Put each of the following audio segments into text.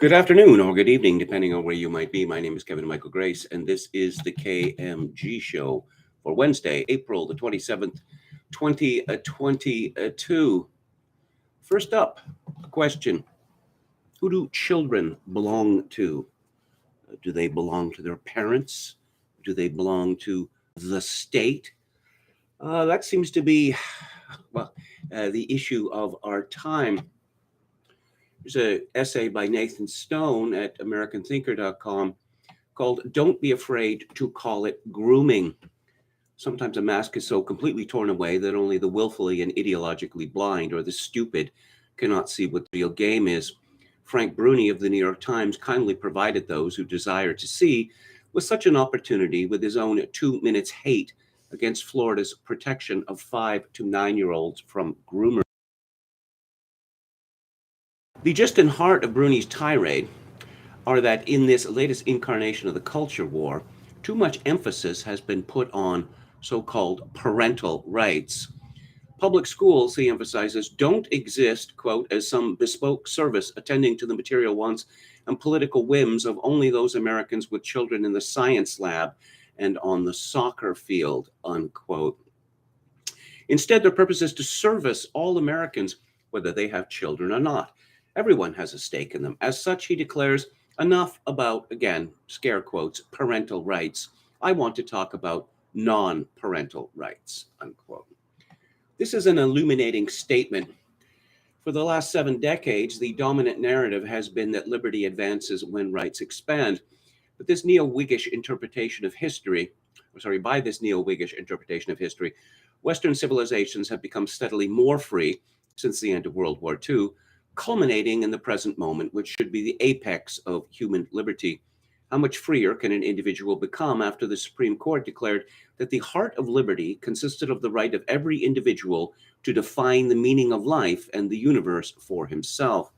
Good afternoon or good evening, depending on where you might be. My name is Kevin Michael Grace, and this is the KMG show for Wednesday, April the 27th, 2022. First up, a question. Who do children belong to? Do they belong to their parents? Do they belong to the state? That seems to be, the issue of our time. There's an essay by Nathan Stone at AmericanThinker.com called Don't Be Afraid to Call It Grooming. Sometimes a mask is so completely torn away that only the willfully and ideologically blind or the stupid cannot see what the real game is. Frank Bruni of the New York Times kindly provided those who desire to see with such an opportunity with his own 2 minutes hate against Florida's protection of 5 to 9-year-olds from groomers. The gist and heart of Bruni's tirade are that in this latest incarnation of the culture war, too much emphasis has been put on so-called parental rights. Public schools, he emphasizes, don't exist, quote, as some bespoke service attending to the material wants and political whims of only those Americans with children in the science lab and on the soccer field, unquote. Instead, their purpose is to service all Americans, whether they have children or not. Everyone has a stake in them. As such, he declares, enough about, again, scare quotes, parental rights. I want to talk about non-parental rights, unquote. This is an illuminating statement. For the last 7 decades, the dominant narrative has been that liberty advances when rights expand. But this neo-Whiggish interpretation of history, Western civilizations have become steadily more free since the end of World War II, culminating in the present moment, which should be the apex of human liberty. How much freer can an individual become after the Supreme Court declared that the heart of liberty consisted of the right of every individual to define the meaning of life and the universe for himself?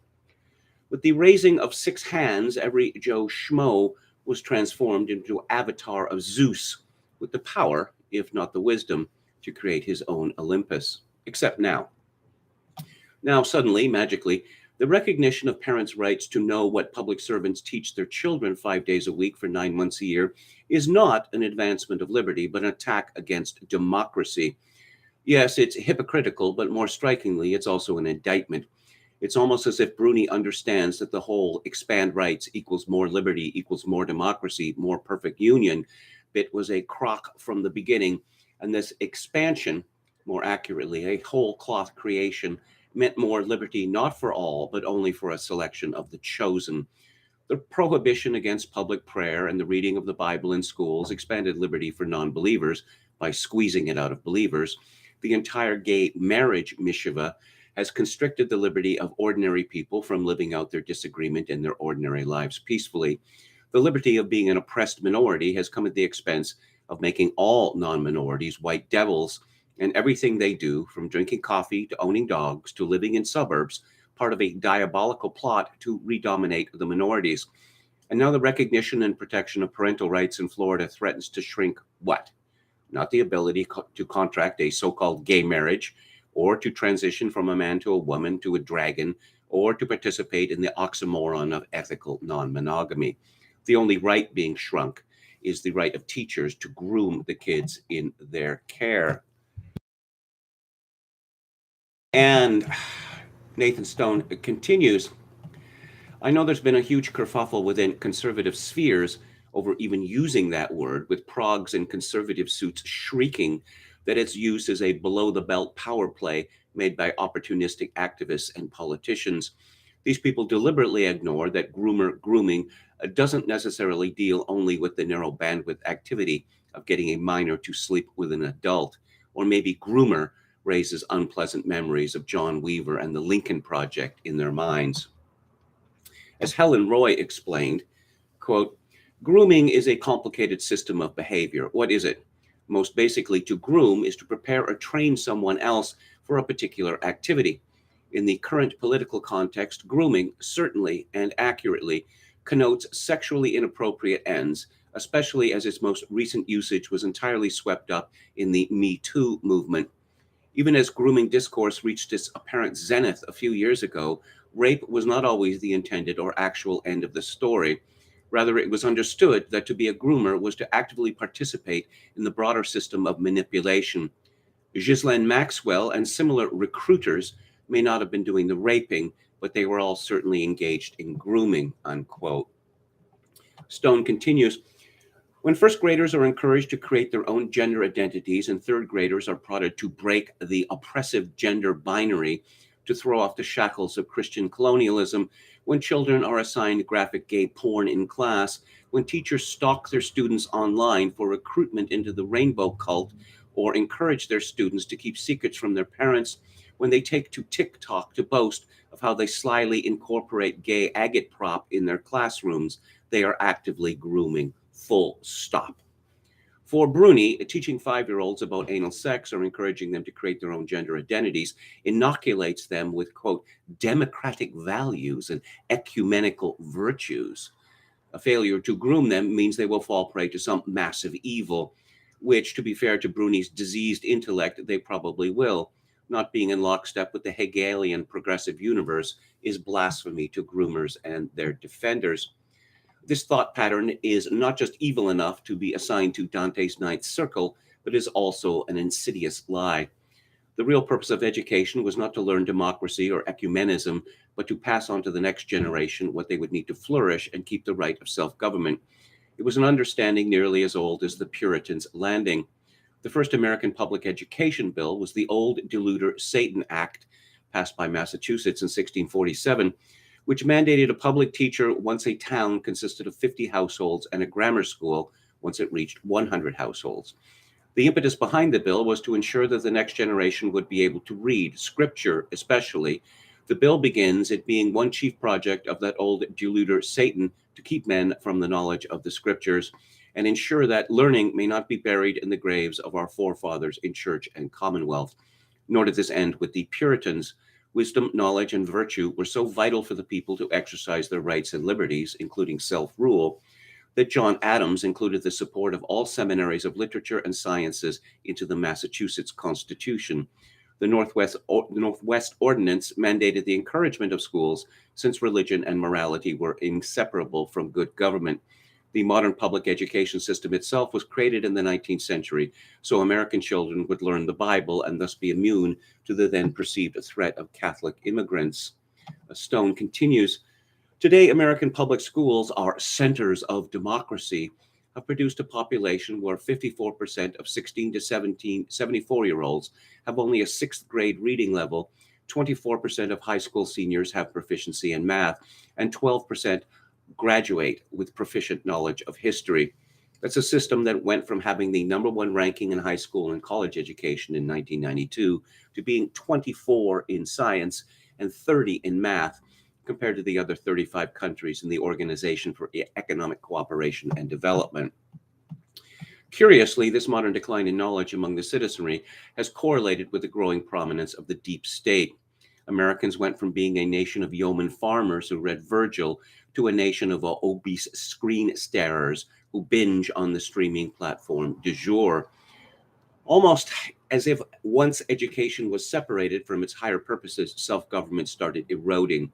With the raising of 6 hands, every Joe Schmo was transformed into an avatar of Zeus with the power, if not the wisdom, to create his own Olympus. Except now. Now, suddenly, magically, the recognition of parents' rights to know what public servants teach their children 5 days a week for 9 months a year is not an advancement of liberty, but an attack against democracy. Yes, it's hypocritical, but more strikingly, it's also an indictment. It's almost as if Bruni understands that the whole expand rights equals more liberty equals more democracy, more perfect union bit was a crock from the beginning, and this expansion, more accurately, a whole cloth creation, meant more liberty not for all, but only for a selection of the chosen. The prohibition against public prayer and the reading of the Bible in schools expanded liberty for non-believers by squeezing it out of believers. The entire gay marriage mishiva has constricted the liberty of ordinary people from living out their disagreement in their ordinary lives peacefully. The liberty of being an oppressed minority has come at the expense of making all non-minorities white devils, and everything they do, from drinking coffee to owning dogs to living in suburbs, part of a diabolical plot to redominate the minorities. And now the recognition and protection of parental rights in Florida threatens to shrink what? Not the ability to contract a so-called gay marriage, or to transition from a man to a woman to a dragon, or to participate in the oxymoron of ethical non-monogamy. The only right being shrunk is the right of teachers to groom the kids in their care. And Nathan Stone continues, I know there's been a huge kerfuffle within conservative spheres over even using that word, with progs and conservative suits shrieking that its use is a below-the-belt power play made by opportunistic activists and politicians. These people deliberately ignore that grooming doesn't necessarily deal only with the narrow bandwidth activity of getting a minor to sleep with an adult, or maybe groomer raises unpleasant memories of John Weaver and the Lincoln Project in their minds. As Helen Roy explained, quote, grooming is a complicated system of behavior. What is it? Most basically, to groom is to prepare or train someone else for a particular activity. In the current political context, grooming certainly and accurately connotes sexually inappropriate ends, especially as its most recent usage was entirely swept up in the Me Too movement. Even as grooming discourse reached its apparent zenith a few years ago, Rape was not always the intended or actual end of the story. Rather, it was understood that to be a groomer was to actively participate in the broader system of manipulation. Ghislaine Maxwell and similar recruiters may not have been doing the raping, but they were all certainly engaged in grooming, unquote. Stone continues, when first graders are encouraged to create their own gender identities and third graders are prodded to break the oppressive gender binary to throw off the shackles of Christian colonialism, when children are assigned graphic gay porn in class, when teachers stalk their students online for recruitment into the rainbow cult or encourage their students to keep secrets from their parents, when they take to TikTok to boast of how they slyly incorporate gay agitprop in their classrooms, they are actively grooming. Full stop. For Bruni, teaching 5-year-olds about anal sex or encouraging them to create their own gender identities inoculates them with, quote, democratic values and ecumenical virtues. A failure to groom them means they will fall prey to some massive evil, which, to be fair to Bruni's diseased intellect, they probably will. Not being in lockstep with the Hegelian progressive universe is blasphemy to groomers and their defenders. This thought pattern is not just evil enough to be assigned to Dante's Ninth Circle, but is also an insidious lie. The real purpose of education was not to learn democracy or ecumenism, but to pass on to the next generation what they would need to flourish and keep the right of self-government. It was an understanding nearly as old as the Puritans' landing. The first American public education bill was the Old Deluder Satan Act, passed by Massachusetts in 1647, which mandated a public teacher once a town consisted of 50 households and a grammar school once it reached 100 households. The impetus behind the bill was to ensure that the next generation would be able to read, scripture especially. The bill begins it being one chief project of that old deluder Satan to keep men from the knowledge of the scriptures and ensure that learning may not be buried in the graves of our forefathers in church and commonwealth. Nor did this end with the Puritans. Wisdom, knowledge, and virtue were so vital for the people to exercise their rights and liberties, including self-rule, that John Adams included the support of all seminaries of literature and sciences into the Massachusetts Constitution. The Northwest Ordinance mandated the encouragement of schools, since religion and morality were inseparable from good government. The modern public education system itself was created in the 19th century, so American children would learn the Bible and thus be immune to the then perceived threat of Catholic immigrants. Stone continues, today American public schools are centers of democracy, have produced a population where 54% of 16 to 74-year-olds have only a 6th grade reading level, 24% of high school seniors have proficiency in math, and 12% graduate with proficient knowledge of history. That's a system that went from having the #1 ranking in high school and college education in 1992 to being 24 in science and 30 in math, compared to the other 35 countries in the Organization for Economic Cooperation and Development. Curiously, this modern decline in knowledge among the citizenry has correlated with the growing prominence of the deep state. Americans went from being a nation of yeoman farmers who read Virgil to a nation of obese screen starers who binge on the streaming platform du jour. Almost as if once education was separated from its higher purposes, self-government started eroding.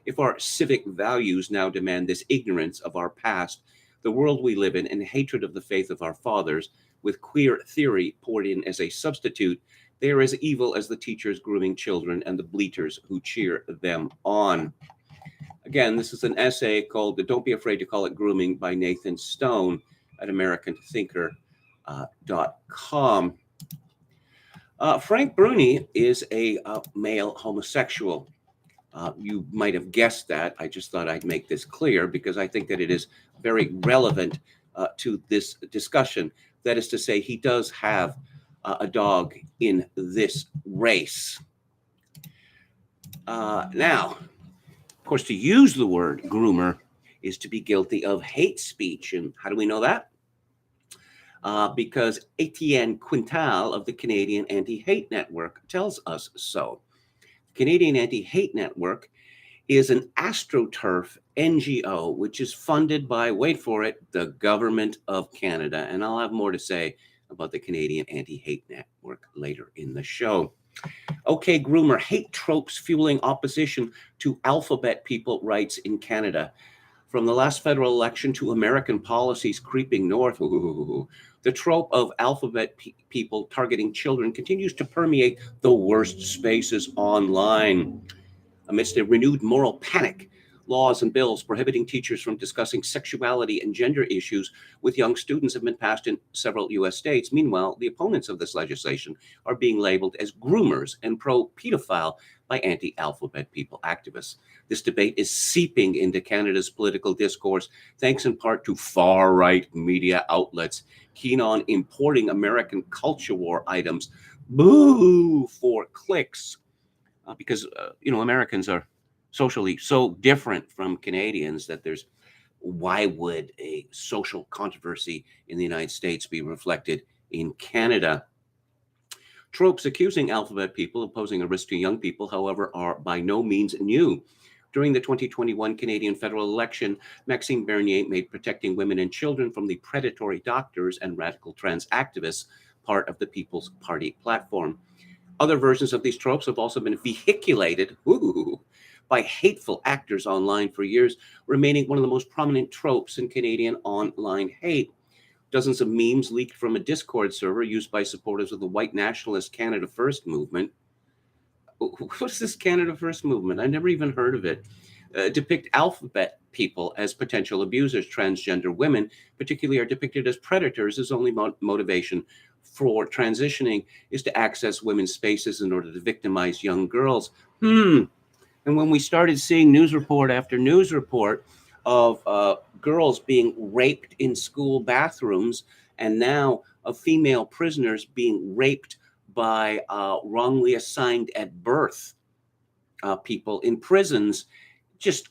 If our civic values now demand this ignorance of our past, the world we live in, and hatred of the faith of our fathers, with queer theory poured in as a substitute, they are as evil as the teachers grooming children and the bleaters who cheer them on. Again, this is an essay called Don't Be Afraid to Call It Grooming by Nathan Stone at AmericanThinker.com. Frank Bruni is a male homosexual. You might have guessed that. I just thought I'd make this clear because I think that it is very relevant to this discussion. That is to say, he does have a dog in this race. Now, of course, to use the word groomer is to be guilty of hate speech. And how do we know that? Because Etienne Quintal of the Canadian Anti-Hate Network tells us so. The Canadian Anti-Hate Network is an AstroTurf NGO, which is funded by, wait for it, the government of Canada. And I'll have more to say about the Canadian Anti-Hate Network later in the show. Okay, groomer, hate tropes fueling opposition to alphabet people rights in Canada. From the last federal election to American policies creeping north, the trope of alphabet people targeting children continues to permeate the worst spaces online. Amidst a renewed moral panic, laws and bills prohibiting teachers from discussing sexuality and gender issues with young students have been passed in several U.S. states. Meanwhile, the opponents of this legislation are being labeled as groomers and pro-pedophile by anti-alphabet people activists. This debate is seeping into Canada's political discourse, thanks in part to far-right media outlets keen on importing American culture war items, boo, for clicks. Because Americans are socially so different from Canadians that why would a social controversy in the United States be reflected in Canada? Tropes accusing alphabet people of posing a risk to young people, however, are by no means new. During the 2021 Canadian federal election, Maxime Bernier made protecting women and children from the predatory doctors and radical trans activists part of the People's Party platform. Other versions of these tropes have also been vehiculated by hateful actors online for years, remaining one of the most prominent tropes in Canadian online hate. Dozens of memes leaked from a Discord server used by supporters of the white nationalist Canada First movement. What's this Canada First movement? I never even heard of it. Depict alphabet people as potential abusers. Transgender women, particularly, are depicted as predators, as only motivation for transitioning is to access women's spaces in order to victimize young girls. And when we started seeing news report after news report of girls being raped in school bathrooms, and now of female prisoners being raped by wrongly assigned at birth people in prisons, just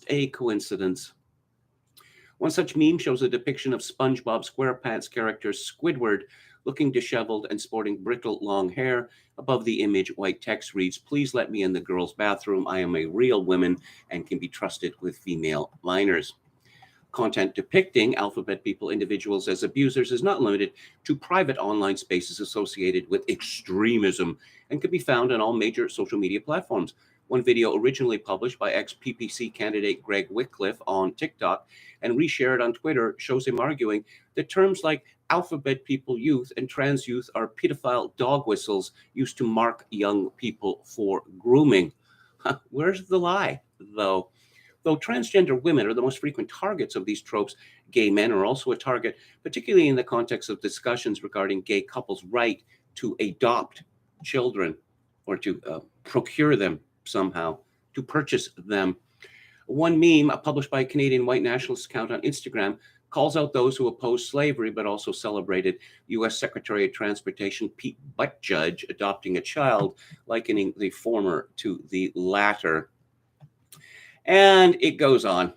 a coincidence. One such meme shows a depiction of SpongeBob SquarePants character Squidward looking disheveled and sporting brittle long hair. Above the image, white text reads, "Please let me in the girls' bathroom. I am a real woman and can be trusted with female minors." Content depicting alphabet people individuals as abusers is not limited to private online spaces associated with extremism and can be found on all major social media platforms. One video originally published by ex-PPC candidate Greg Wycliffe on TikTok and reshared on Twitter shows him arguing that terms like alphabet people youth and trans youth are pedophile dog whistles used to mark young people for grooming. Where's the lie, though? Though transgender women are the most frequent targets of these tropes, gay men are also a target, particularly in the context of discussions regarding gay couples' right to adopt children or to procure them somehow, to purchase them. One meme published by a Canadian white nationalist account on Instagram calls out those who oppose slavery, but also celebrated U.S. Secretary of Transportation Pete Buttigieg adopting a child, likening the former to the latter. And it goes on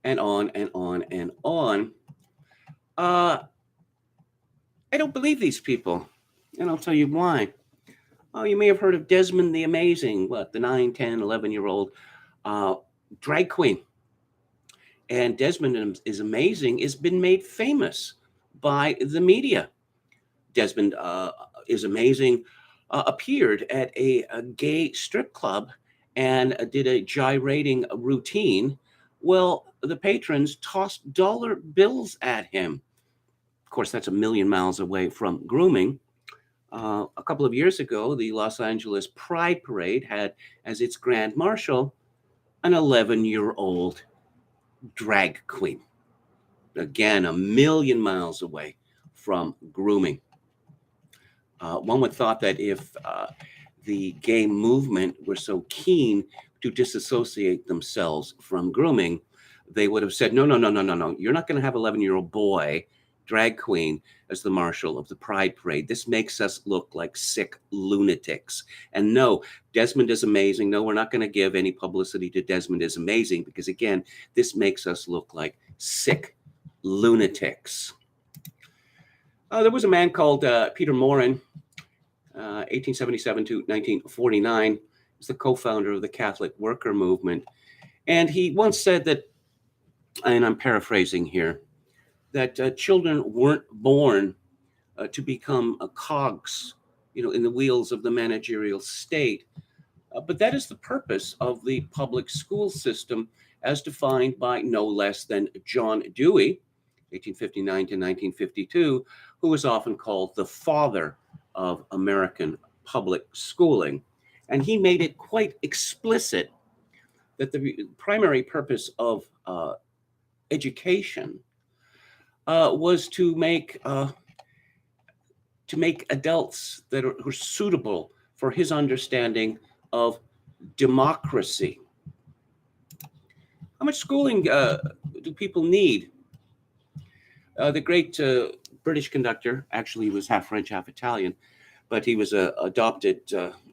and on and on and on. I don't believe these people, and I'll tell you why. Oh, you may have heard of Desmond the Amazing, the 9, 10, 11-year-old drag queen. And Desmond is Amazing has been made famous by the media. Desmond is Amazing appeared at a gay strip club and did a gyrating routine. Well, the patrons tossed dollar bills at him. Of course, that's a million miles away from grooming. A couple of years ago, the Los Angeles Pride Parade had as its grand marshal an 11-year-old drag queen. Again, a million miles away from grooming. One would thought that if the gay movement were so keen to disassociate themselves from grooming, they would have said, no, you're not going to have 11-year-old boy drag queen as the marshal of the Pride Parade. This makes us look like sick lunatics. And no, Desmond is Amazing. No, we're not going to give any publicity to Desmond is Amazing because, again, this makes us look like sick lunatics. There was a man called Peter Morin, 1877 to 1949. He was the co-founder of the Catholic Worker Movement. And he once said that, and I'm paraphrasing here, that children weren't born to become cogs in the wheels of the managerial state. But that is the purpose of the public school system as defined by no less than John Dewey, 1859 to 1952, who is often called the father of American public schooling. And he made it quite explicit that the primary purpose of education was to make adults that are suitable for his understanding of democracy. How much schooling do people need? The great British conductor, actually he was half French, half Italian, but he was an adopted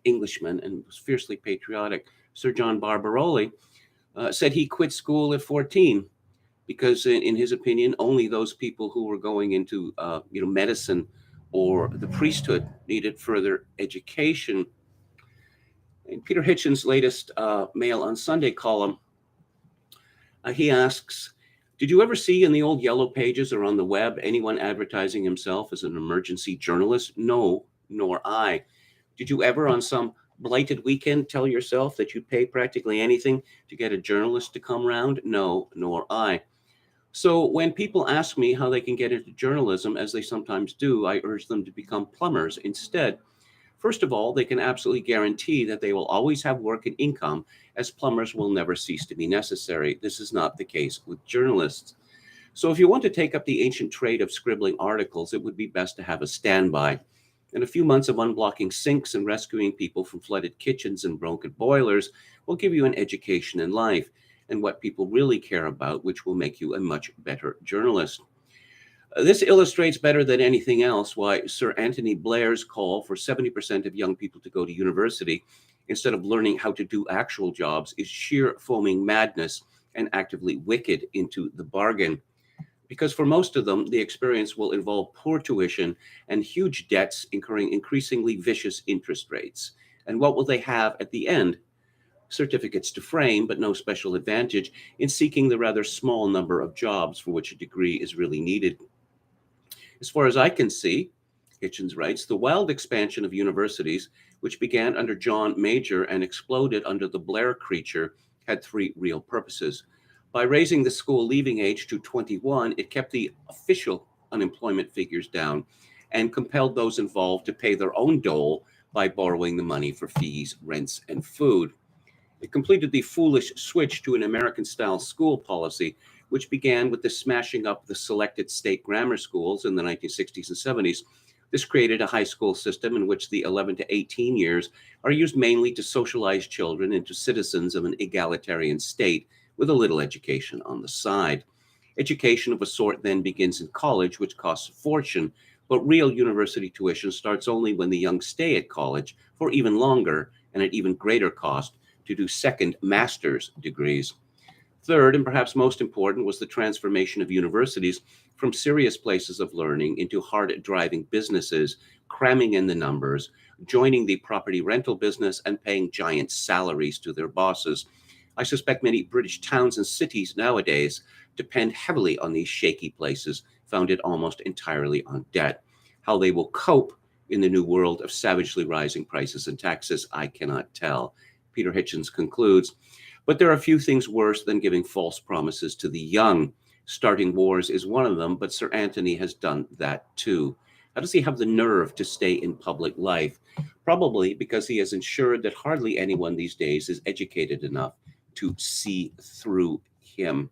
Englishman and was fiercely patriotic. Sir John Barbaroli said he quit school at 14 because in his opinion, only those people who were going into medicine or the priesthood needed further education. In Peter Hitchens' latest Mail on Sunday column, he asks, did you ever see in the old yellow pages or on the web anyone advertising himself as an emergency journalist? No, nor I. Did you ever on some blighted weekend tell yourself that you'd pay practically anything to get a journalist to come round? No, nor I. So when people ask me how they can get into journalism, as they sometimes do, I urge them to become plumbers instead. First of all, they can absolutely guarantee that they will always have work and income, as plumbers will never cease to be necessary. This is not the case with journalists. So if you want to take up the ancient trade of scribbling articles, it would be best to have a standby. And a few months of unblocking sinks and rescuing people from flooded kitchens and broken boilers will give you an education in life and what people really care about, which will make you a much better journalist. This illustrates better than anything else why Sir Anthony Blair's call for 70% of young people to go to university instead of learning how to do actual jobs is sheer foaming madness and actively wicked into the bargain. Because for most of them, the experience will involve poor tuition and huge debts incurring increasingly vicious interest rates. And what will they have at the end? Certificates to frame, but no special advantage in seeking the rather small number of jobs for which a degree is really needed. As far as I can see, Hitchens writes, the wild expansion of universities, which began under John Major and exploded under the Blair creature, had three real purposes. By raising the school leaving age to 21, it kept the official unemployment figures down and compelled those involved to pay their own dole by borrowing the money for fees, rents, and food. It completed the foolish switch to an American-style school policy, which began with the smashing up of the selected state grammar schools in the 1960s and 70s. This created a high school system in which the 11 to 18 years are used mainly to socialize children into citizens of an egalitarian state with a little education on the side. Education of a sort then begins in college, which costs a fortune, but real university tuition starts only when the young stay at college for even longer and at even greater cost to do second master's degrees. Third, and perhaps most important, was the transformation of universities from serious places of learning into hard-driving businesses, cramming in the numbers, joining the property rental business, and paying giant salaries to their bosses. I suspect many British towns and cities nowadays depend heavily on these shaky places, founded almost entirely on debt. How they will cope in the new world of savagely rising prices and taxes, I cannot tell. Peter Hitchens concludes, but there are few things worse than giving false promises to the young. Starting wars is one of them, but Sir Anthony has done that too. How does he have the nerve to stay in public life? Probably because he has ensured that hardly anyone these days is educated enough to see through him.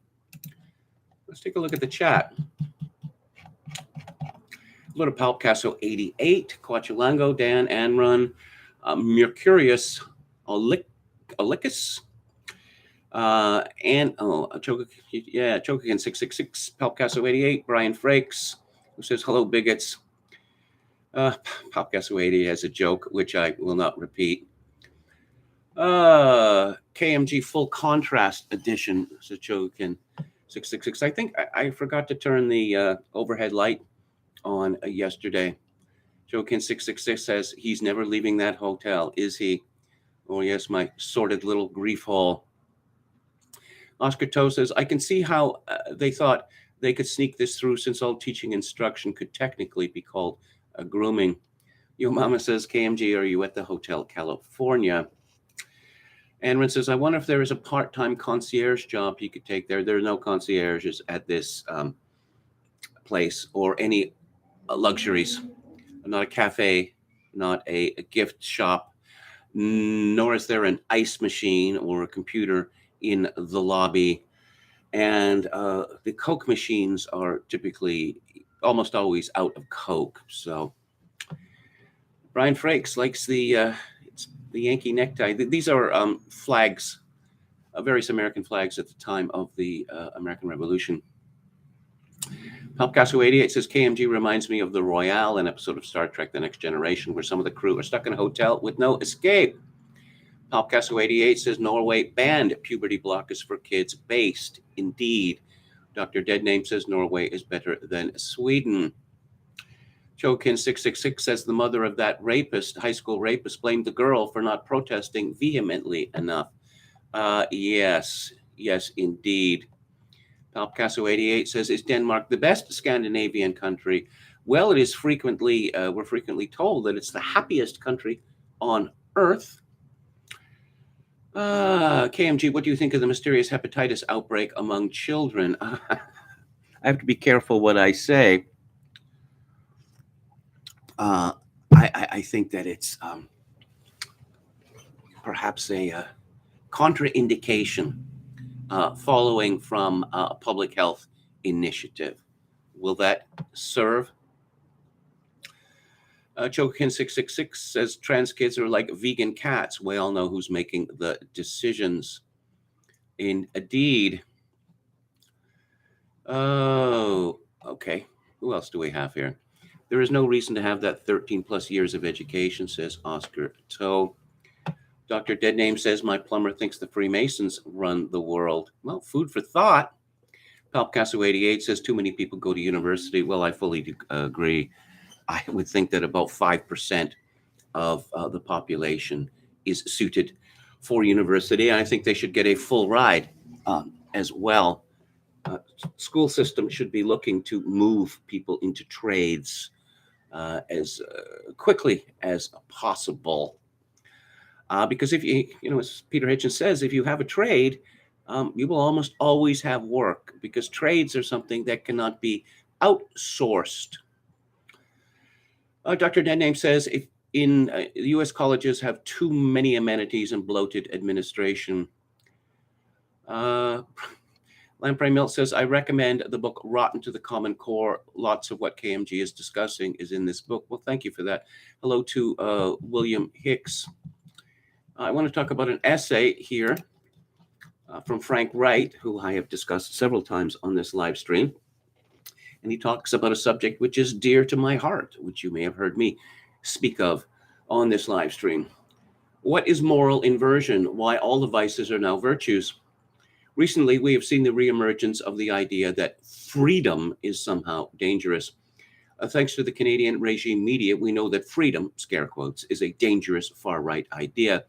Let's take a look at the chat. Hello to Palpcasso 88, Coachulango, Dan, Anrun, Mercurius, Alicus, Chokagan 666, Palpcasso 88, Brian Frakes, who says, hello, bigots. Palpcasso 80 has a joke, which I will not repeat. KMG Full Contrast Edition, says Chokagan 666. I think I forgot to turn the overhead light on yesterday. Chokagan 666 says, he's never leaving that hotel, is he? Oh, yes, my sordid little grief hole. Oscar Toe says, I can see how they thought they could sneak this through since all teaching instruction could technically be called grooming. Yo Mama says, KMG, are you at the Hotel California? Anwin says, I wonder if there is a part-time concierge job you could take there. There are no concierges at this place or any luxuries. Not a cafe, not a gift shop, nor is there an ice machine or a computer in the lobby. And the Coke machines are typically almost always out of Coke. So Brian Frakes likes the Yankee necktie. These are flags, various American flags at the time of the American Revolution. Palpcasso88 says, KMG reminds me of the Royale, an episode of Star Trek The Next Generation, where some of the crew are stuck in a hotel with no escape. Palpcasso88 says, Norway banned puberty blockers for kids based. Indeed. Dr. Deadname says, Norway is better than Sweden. Chokin666 says, the mother of that rapist, high school rapist, blamed the girl for not protesting vehemently enough. Yes, indeed. Palpcasso88 says, is Denmark the best Scandinavian country? Well, it is frequently, we're frequently told that it's the happiest country on earth. KMG, what do you think of the mysterious hepatitis outbreak among children? I have to be careful what I say. I think that it's perhaps a contraindication following from a public health initiative. Will that serve? Chokin666 says trans kids are like vegan cats. We all know who's making the decisions. Indeed. Oh, okay. Who else do we have here? There is no reason to have that 13 plus years of education, says Oscar Toe. Dr. Deadname says, my plumber thinks the Freemasons run the world. Well, food for thought. Palpcasso88 says, too many people go to university. Well, I fully agree. I would think that about 5% of the population is suited for university. I think they should get a full ride as well. School system should be looking to move people into trades as quickly as possible. Because if you, as Peter Hitchens says, if you have a trade, you will almost always have work, because trades are something that cannot be outsourced. Dr. Deadname says, if in the U.S. colleges have too many amenities and bloated administration. Lamprey Milt says, I recommend the book Rotten to the Common Core. Lots of what KMG is discussing is in this book. Well, thank you for that. Hello to William Hicks. I want to talk about an essay here from Frank Wright, who I have discussed several times on this live stream. And he talks about a subject which is dear to my heart, which you may have heard me speak of on this live stream. What is moral inversion? Why all the vices are now virtues? Recently, we have seen the reemergence of the idea that freedom is somehow dangerous. Thanks to the Canadian regime media, we know that freedom, scare quotes, is a dangerous far-right idea.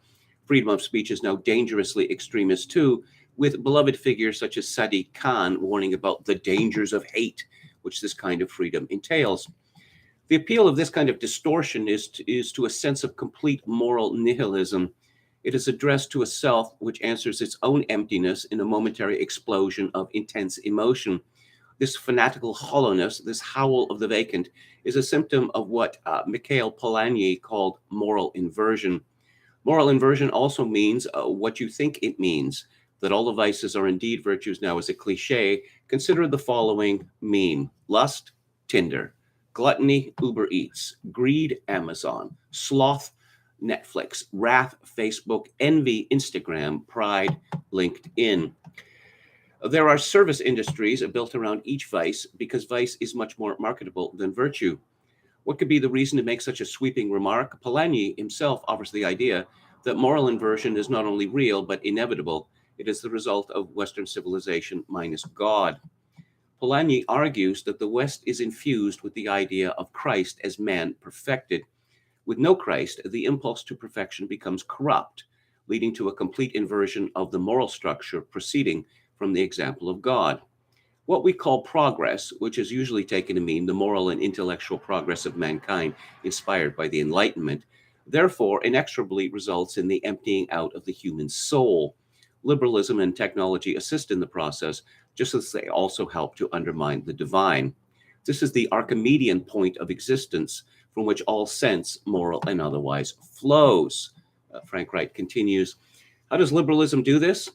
Freedom of speech is now dangerously extremist too, with beloved figures such as Sadiq Khan warning about the dangers of hate, which this kind of freedom entails. The appeal of this kind of distortion is to a sense of complete moral nihilism. It is addressed to a self which answers its own emptiness in a momentary explosion of intense emotion. This fanatical hollowness, this howl of the vacant, is a symptom of what Mikhail Polanyi called moral inversion. Moral inversion also means what you think it means, that all the vices are indeed virtues now is a cliche. Consider the following meme: lust, Tinder; gluttony, Uber Eats; greed, Amazon; sloth, Netflix; wrath, Facebook; envy, Instagram; pride, LinkedIn. There are service industries built around each vice because vice is much more marketable than virtue. What could be the reason to make such a sweeping remark? Polanyi himself offers the idea that moral inversion is not only real but inevitable. It is the result of Western civilization minus God. Polanyi argues that the West is infused with the idea of Christ as man perfected. With no Christ, the impulse to perfection becomes corrupt, leading to a complete inversion of the moral structure proceeding from the example of God. What we call progress, which is usually taken to mean the moral and intellectual progress of mankind inspired by the Enlightenment, therefore inexorably results in the emptying out of the human soul. Liberalism and technology assist in the process, just as they also help to undermine the divine. This is the Archimedean point of existence from which all sense, moral and otherwise, flows. Frank Wright continues. How does liberalism do this?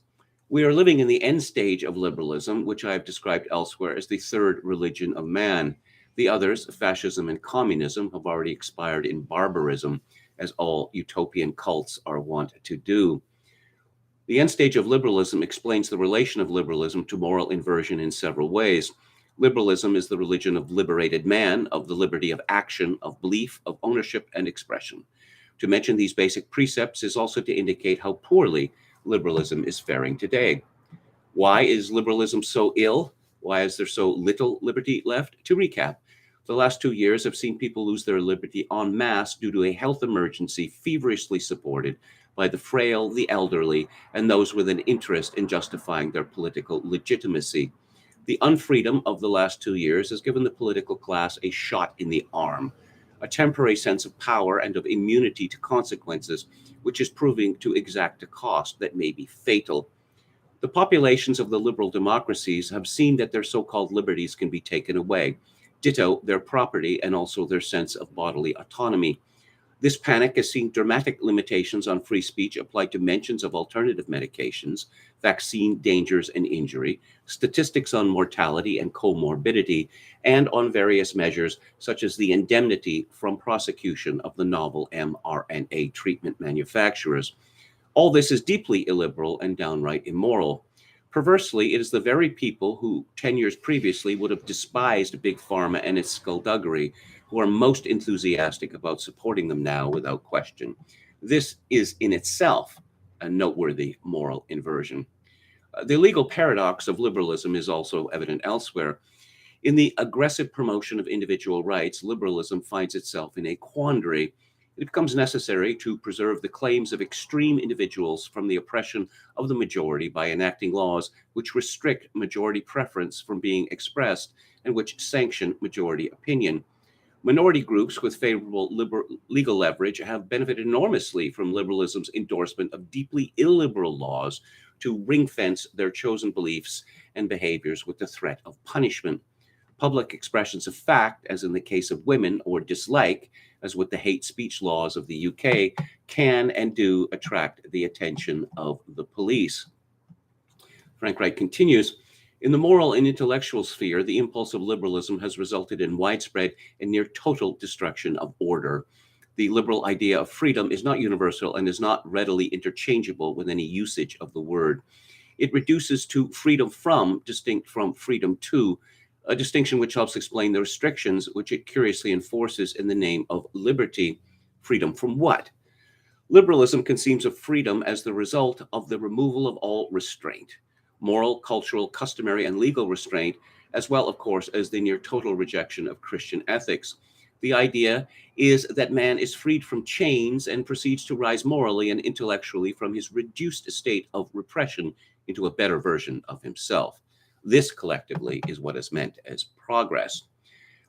We are living in the end stage of liberalism, which I have described elsewhere as the third religion of man. The others, fascism and communism, have already expired in barbarism, as all utopian cults are wont to do. The end stage of liberalism explains the relation of liberalism to moral inversion in several ways. Liberalism is the religion of liberated man, of the liberty of action, of belief, of ownership, and expression. To mention these basic precepts is also to indicate how poorly liberalism is faring today. Why is liberalism so ill? Why is there so little liberty left? To recap, the last 2 years have seen people lose their liberty en masse due to a health emergency feverishly supported by the frail, the elderly, and those with an interest in justifying their political legitimacy. The unfreedom of the last 2 years has given the political class a shot in the arm, a temporary sense of power and of immunity to consequences, which is proving to exact a cost that may be fatal. The populations of the liberal democracies have seen that their so-called liberties can be taken away, ditto their property and also their sense of bodily autonomy. This panic has seen dramatic limitations on free speech applied to mentions of alternative medications, vaccine dangers and injury, statistics on mortality and comorbidity, and on various measures such as the indemnity from prosecution of the novel mRNA treatment manufacturers. All this is deeply illiberal and downright immoral. Perversely, it is the very people who 10 years previously would have despised Big Pharma and its skullduggery who are most enthusiastic about supporting them now without question. This is in itself a noteworthy moral inversion. The legal paradox of liberalism is also evident elsewhere. In the aggressive promotion of individual rights, liberalism finds itself in a quandary. It becomes necessary to preserve the claims of extreme individuals from the oppression of the majority by enacting laws which restrict majority preference from being expressed and which sanction majority opinion. Minority groups with favorable legal leverage have benefited enormously from liberalism's endorsement of deeply illiberal laws to ring-fence their chosen beliefs and behaviors with the threat of punishment. Public expressions of fact, as in the case of women, or dislike, as with the hate speech laws of the UK, can and do attract the attention of the police. Frank Wright continues, in the moral and intellectual sphere, the impulse of liberalism has resulted in widespread and near total destruction of order. The liberal idea of freedom is not universal and is not readily interchangeable with any usage of the word. It reduces to freedom from, distinct from freedom to, a distinction which helps explain the restrictions which it curiously enforces in the name of liberty. Freedom from what? Liberalism conceives of freedom as the result of the removal of all restraint, moral, cultural, customary, and legal restraint, as well, of course, as the near total rejection of Christian ethics. The idea is that man is freed from chains and proceeds to rise morally and intellectually from his reduced state of repression into a better version of himself. This collectively is what is meant as progress.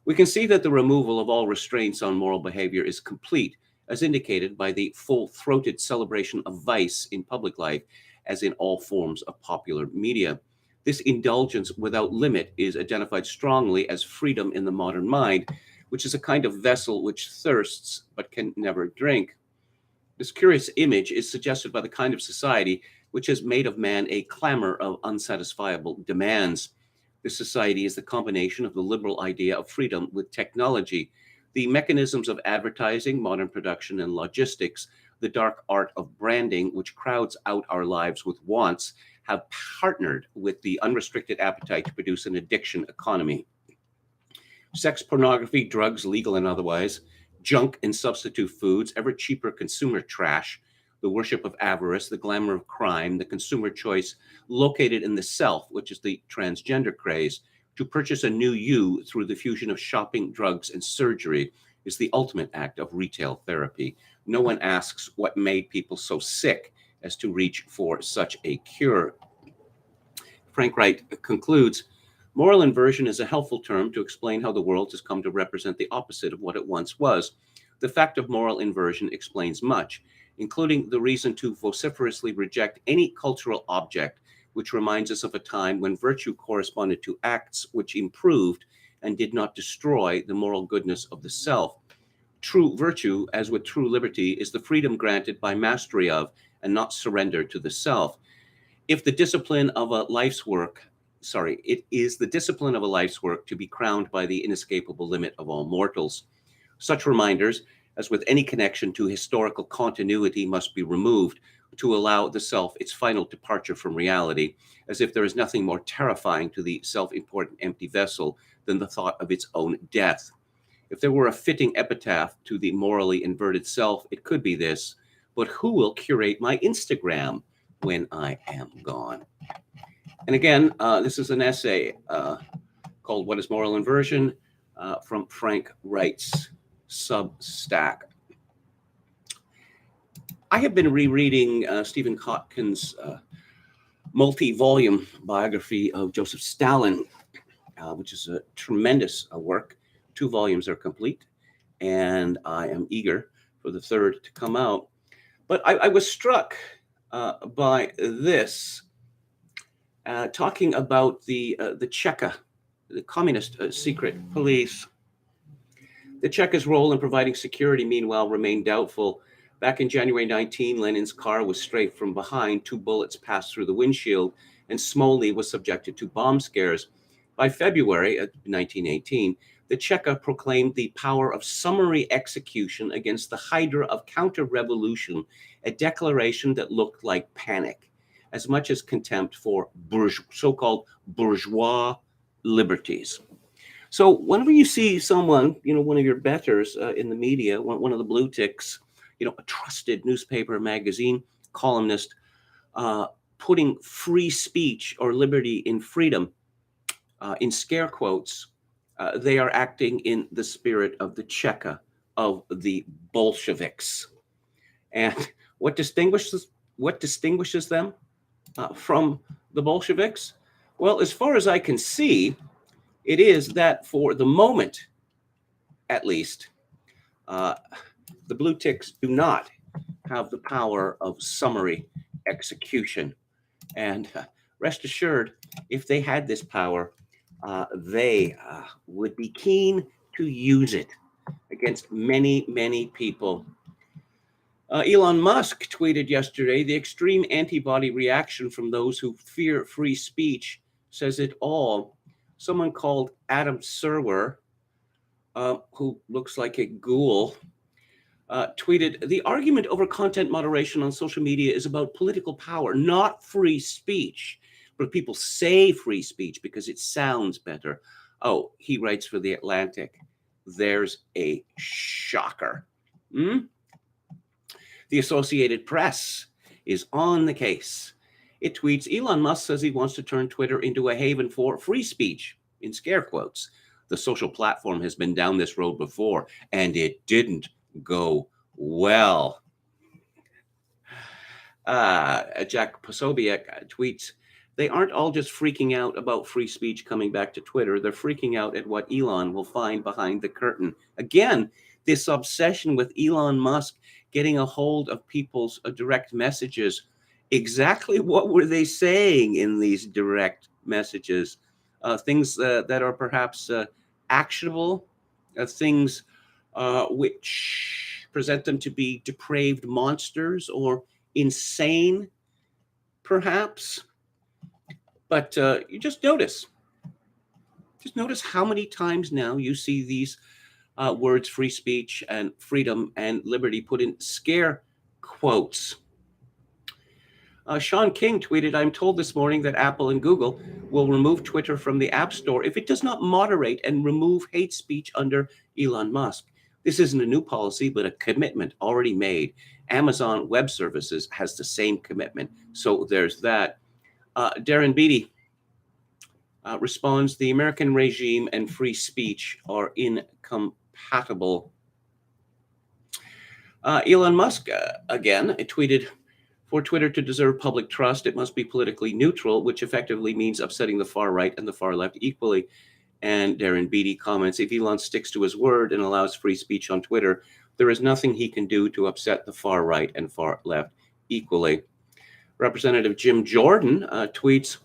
We can see that the removal of all restraints on moral behavior is complete, as indicated by the full-throated celebration of vice in public life, as in all forms of popular media. This indulgence without limit is identified strongly as freedom in the modern mind, which is a kind of vessel which thirsts but can never drink. This curious image is suggested by the kind of society which has made of man a clamor of unsatisfiable demands. This society is the combination of the liberal idea of freedom with technology, the mechanisms of advertising, modern production, and logistics, the dark art of branding, which crowds out our lives with wants, have partnered with the unrestricted appetite to produce an addiction economy. Sex, pornography, drugs, legal and otherwise, junk and substitute foods, ever cheaper consumer trash, the worship of avarice, the glamour of crime, the consumer choice located in the self, which is the transgender craze, to purchase a new you through the fusion of shopping, drugs, and surgery is the ultimate act of retail therapy. No one asks what made people so sick as to reach for such a cure. Frank Wright concludes, Moral inversion is a helpful term to explain how the world has come to represent the opposite of what it once was. The fact of moral inversion explains much, including the reason to vociferously reject any cultural object which reminds us of a time when virtue corresponded to acts which improved and did not destroy the moral goodness of the self. True virtue, as with true liberty, is the freedom granted by mastery of and not surrender to the self. If the discipline of a life's work, it is the discipline of a life's work to be crowned by the inescapable limit of all mortals. Such reminders, as with any connection to historical continuity, must be removed to allow the self its final departure from reality, as if there is nothing more terrifying to the self-important empty vessel than the thought of its own death. If there were a fitting epitaph to the morally inverted self, it could be this: but who will curate my Instagram when I am gone? And again, this is an essay called What is Moral Inversion from Frank Wright's Substack. I have been rereading Stephen Kotkin's multi-volume biography of Joseph Stalin, which is a tremendous work. 2 volumes are complete, and I am eager for the third to come out. But I was struck by this, talking about the Cheka, the communist secret police. The Cheka's role in providing security, meanwhile, remained doubtful. Back in January 19, Lenin's car was strafed from behind. 2 bullets passed through the windshield, and Smolny was subjected to bomb scares. By February 1918, the Cheka proclaimed the power of summary execution against the hydra of counter-revolution, a declaration that looked like panic, as much as contempt for so-called bourgeois liberties. So whenever you see someone, one of your betters in the media, one of the blue ticks, a trusted newspaper, magazine columnist, putting free speech or liberty in freedom in scare quotes, they are acting in the spirit of the Cheka, of the Bolsheviks. And what distinguishes them from the Bolsheviks? Well, as far as I can see, it is that for the moment, at least, the blue ticks do not have the power of summary execution. And rest assured, if they had this power, they would be keen to use it against many, many people. Elon Musk tweeted yesterday, the extreme antibody reaction from those who fear free speech says it all. Someone called Adam Serwer, who looks like a ghoul, tweeted, the argument over content moderation on social media is about political power, not free speech. But people say free speech because it sounds better. Oh, he writes for The Atlantic. There's a shocker. The Associated Press is on the case. It tweets, Elon Musk says he wants to turn Twitter into a haven for free speech, in scare quotes. The social platform has been down this road before, and it didn't go well. Jack Posobiec tweets, they aren't all just freaking out about free speech coming back to Twitter. They're freaking out at what Elon will find behind the curtain. Again, this obsession with Elon Musk getting a hold of people's direct messages. Exactly what were they saying in these direct messages? Things that are perhaps actionable, things which present them to be depraved monsters or insane, perhaps. But you just notice how many times now you see these words, free speech and freedom and liberty, put in scare quotes. Sean King tweeted, I'm told this morning that Apple and Google will remove Twitter from the App Store if it does not moderate and remove hate speech under Elon Musk. This isn't a new policy, but a commitment already made. Amazon Web Services has the same commitment. So there's that. Darren Beatty responds, the American regime and free speech are incompatible. Elon Musk, again, tweeted, For Twitter to deserve public trust, it must be politically neutral, which effectively means upsetting the far right and the far left equally. And Darren Beatty comments, if Elon sticks to his word and allows free speech on Twitter, there is nothing he can do to upset the far right and far left equally. Representative Jim Jordan tweets,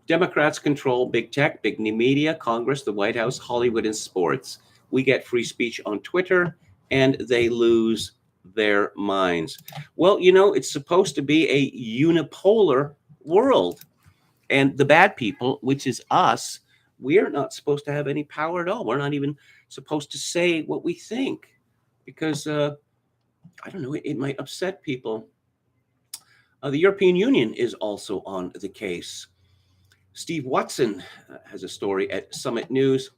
Democrats control big tech, big media, Congress, the White House, Hollywood, and sports. We get free speech on Twitter, and they lose their minds. Well, it's supposed to be a unipolar world. And the bad people, which is us, we're not supposed to have any power at all. We're not even supposed to say what we think because, I don't know, it might upset people. The European Union is also on the case. Steve Watson has a story at Summit News.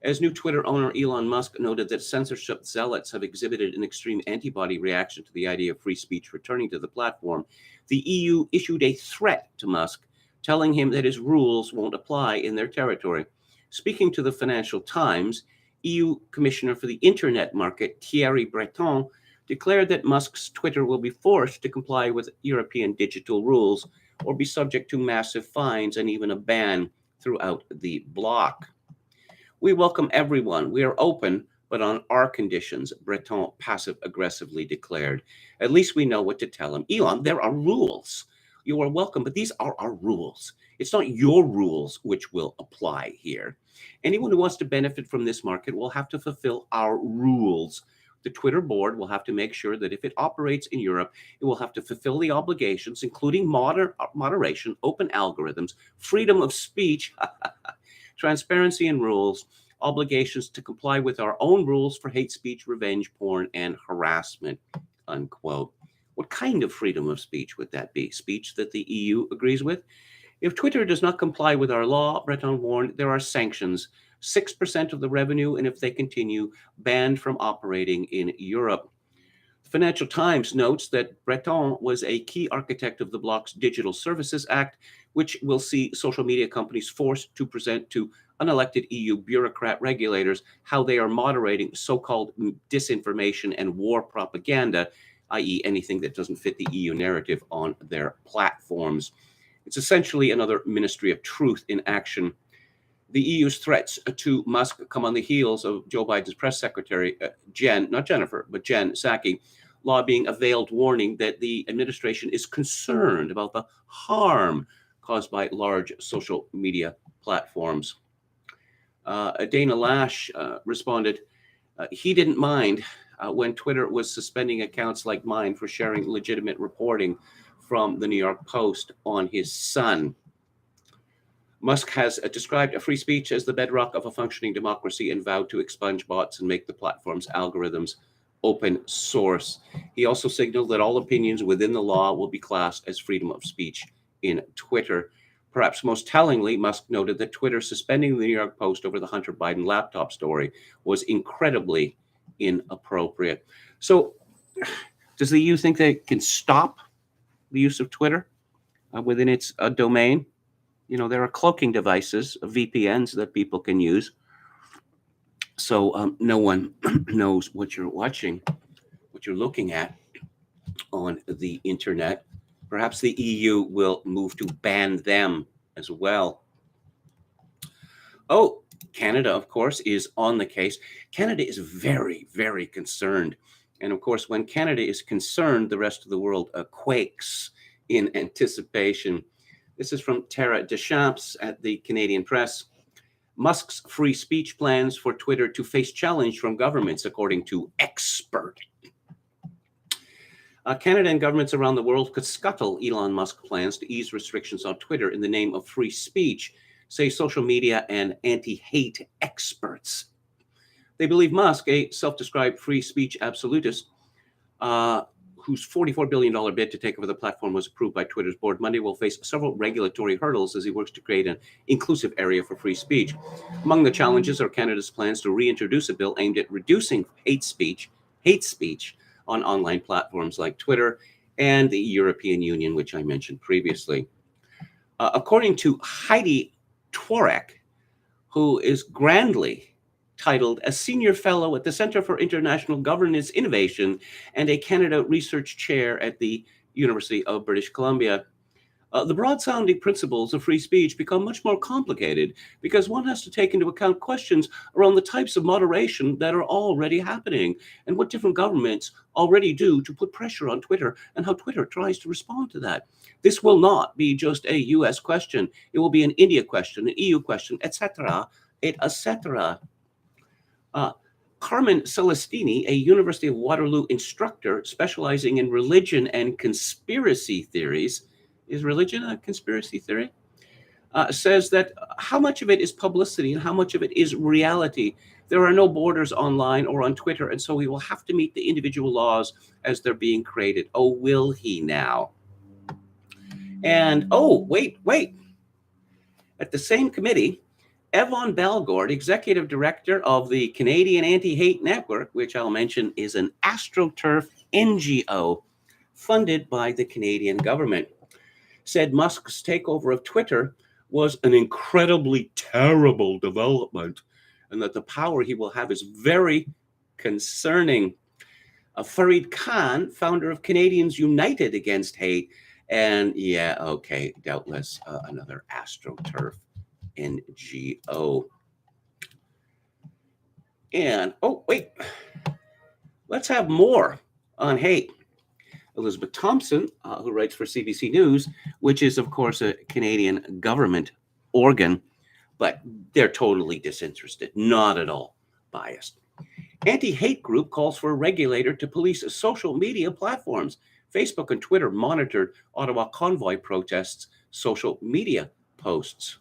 As new Twitter owner Elon Musk noted that censorship zealots have exhibited an extreme antibody reaction to the idea of free speech returning to the platform, the EU issued a threat to Musk, telling him that his rules won't apply in their territory. Speaking to the Financial Times, EU Commissioner for the Internet Market Thierry Breton declared that Musk's Twitter will be forced to comply with European digital rules or be subject to massive fines and even a ban throughout the bloc. We welcome everyone. We are open, but on our conditions, Breton passive-aggressively declared. At least we know what to tell him. Elon, there are rules. You are welcome, but these are our rules. It's not your rules which will apply here. Anyone who wants to benefit from this market will have to fulfill our rules. The Twitter board will have to make sure that if it operates in Europe, it will have to fulfill the obligations, including moderation, open algorithms, freedom of speech, transparency and rules, obligations to comply with our own rules for hate speech, revenge porn, and harassment, unquote. What kind of freedom of speech would that be? Speech that the EU agrees with? If Twitter does not comply with our law, Breton warned, there are sanctions, 6% of the revenue, and if they continue, banned from operating in Europe. The Financial Times notes that Breton was a key architect of the bloc's Digital Services Act, which will see social media companies forced to present to unelected EU bureaucrat regulators how they are moderating so-called disinformation and war propaganda, i.e. anything that doesn't fit the EU narrative on their platforms. It's essentially another Ministry of Truth in action. The EU's threats to Musk come on the heels of Joe Biden's press secretary, Jen Psaki, lobbying a veiled warning that the administration is concerned about the harm caused by large social media platforms. Dana Lash responded, he didn't mind when Twitter was suspending accounts like mine for sharing legitimate reporting from the New York Post on his son. Musk has described free speech as the bedrock of a functioning democracy and vowed to expunge bots and make the platform's algorithms open source. He also signaled that all opinions within the law will be classed as freedom of speech in Twitter. Perhaps most tellingly, Musk noted that Twitter suspending the New York Post over the Hunter Biden laptop story was incredibly inappropriate. So, does the EU think they can stop the use of Twitter within its domain? There are cloaking devices, VPNs that people can use. So no one knows what you're watching, what you're looking at on the internet. Perhaps the EU will move to ban them as well. Oh, Canada, of course, is on the case. Canada is very, very concerned. And of course, when Canada is concerned, the rest of the world quakes in anticipation. This is from Tara Deschamps at the Canadian Press. Musk's free speech plans for Twitter to face challenge from governments, according to expert. Canada and governments around the world could scuttle Elon Musk plans to ease restrictions on Twitter in the name of free speech, say social media and anti-hate experts. They believe Musk, a self-described free speech absolutist, whose $44 billion bid to take over the platform was approved by Twitter's board Monday, will face several regulatory hurdles as he works to create an inclusive area for free speech. Among the challenges are Canada's plans to reintroduce a bill aimed at reducing hate speech on online platforms like Twitter, and the European Union, which I mentioned previously. According to Heidi Tworek, who is grandly titled a senior fellow at the Center for International Governance Innovation and a Canada Research Chair at the University of British Columbia. The broad-sounding principles of free speech become much more complicated because one has to take into account questions around the types of moderation that are already happening and what different governments already do to put pressure on Twitter and how Twitter tries to respond to that. This will not be just a US question. It will be an India question, an EU question, etc., etc. Carmen Celestini, a University of Waterloo instructor specializing in religion and conspiracy theories, is religion a conspiracy theory? Says that how much of it is publicity and how much of it is reality. There are no borders online or on Twitter, and so he will have to meet the individual laws as they're being created. Oh, will he now? And, oh, wait. At the same committee, Yvonne Belgord, executive director of the Canadian Anti-Hate Network, which I'll mention is an AstroTurf NGO funded by the Canadian government, said Musk's takeover of Twitter was an incredibly terrible development and that the power he will have is very concerning. Fareed Khan, founder of Canadians United Against Hate, and yeah, okay, doubtless another AstroTurf NGO. And, oh, wait, let's have more on hate. Elizabeth Thompson, who writes for CBC News, which is, of course, a Canadian government organ, but they're totally disinterested, not at all biased. Anti-hate group calls for a regulator to police social media platforms. Facebook and Twitter monitored Ottawa convoy protests' social media posts.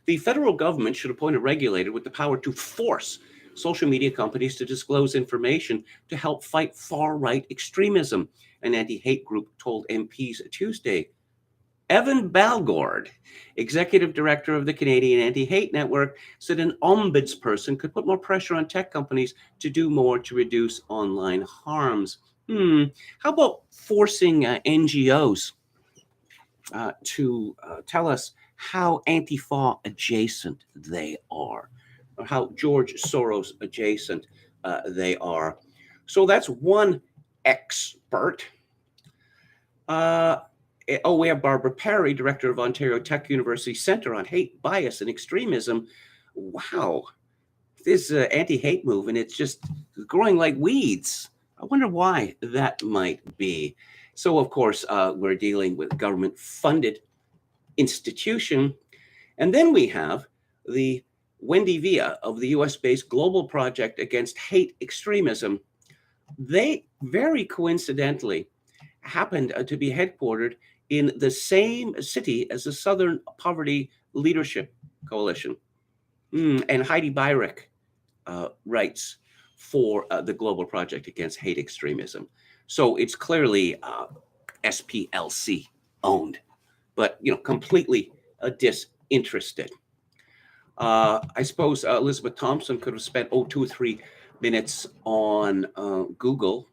The federal government should appoint a regulator with the power to force social media companies to disclose information to help fight far-right extremism, an anti-hate group told MPs Tuesday. Evan Balgord, executive director of the Canadian Anti-Hate Network, said an ombudsperson could put more pressure on tech companies to do more to reduce online harms. How about forcing NGOs to tell us how Antifa adjacent they are, or how George Soros adjacent they are? So that's one expert. We have Barbara Perry, director of Ontario Tech University Centre on Hate, Bias, and Extremism. Wow, this anti-hate movement, it's just growing like weeds. I wonder why that might be. So, of course, we're dealing with government-funded institution. And then we have the Wendy Villa of the US-based Global Project Against Hate Extremism. They, very coincidentally, happened to be headquartered in the same city as the Southern Poverty Leadership Coalition. And Heidi Beirich writes for the Global Project Against Hate Extremism. So it's clearly SPLC owned, but completely disinterested. I suppose Elizabeth Thompson could have spent 2 or 3 minutes on Google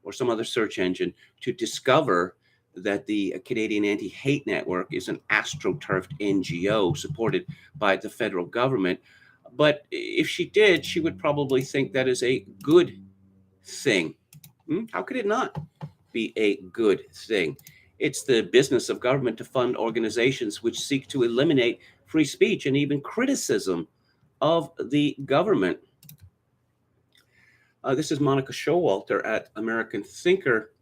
or some other search engine to discover that the Canadian Anti-Hate Network is an AstroTurfed NGO supported by the federal government. But if she did, she would probably think that is a good thing. How could it not be a good thing? It's the business of government to fund organizations which seek to eliminate free speech and even criticism of the government. This is Monica Showalter at American Thinker.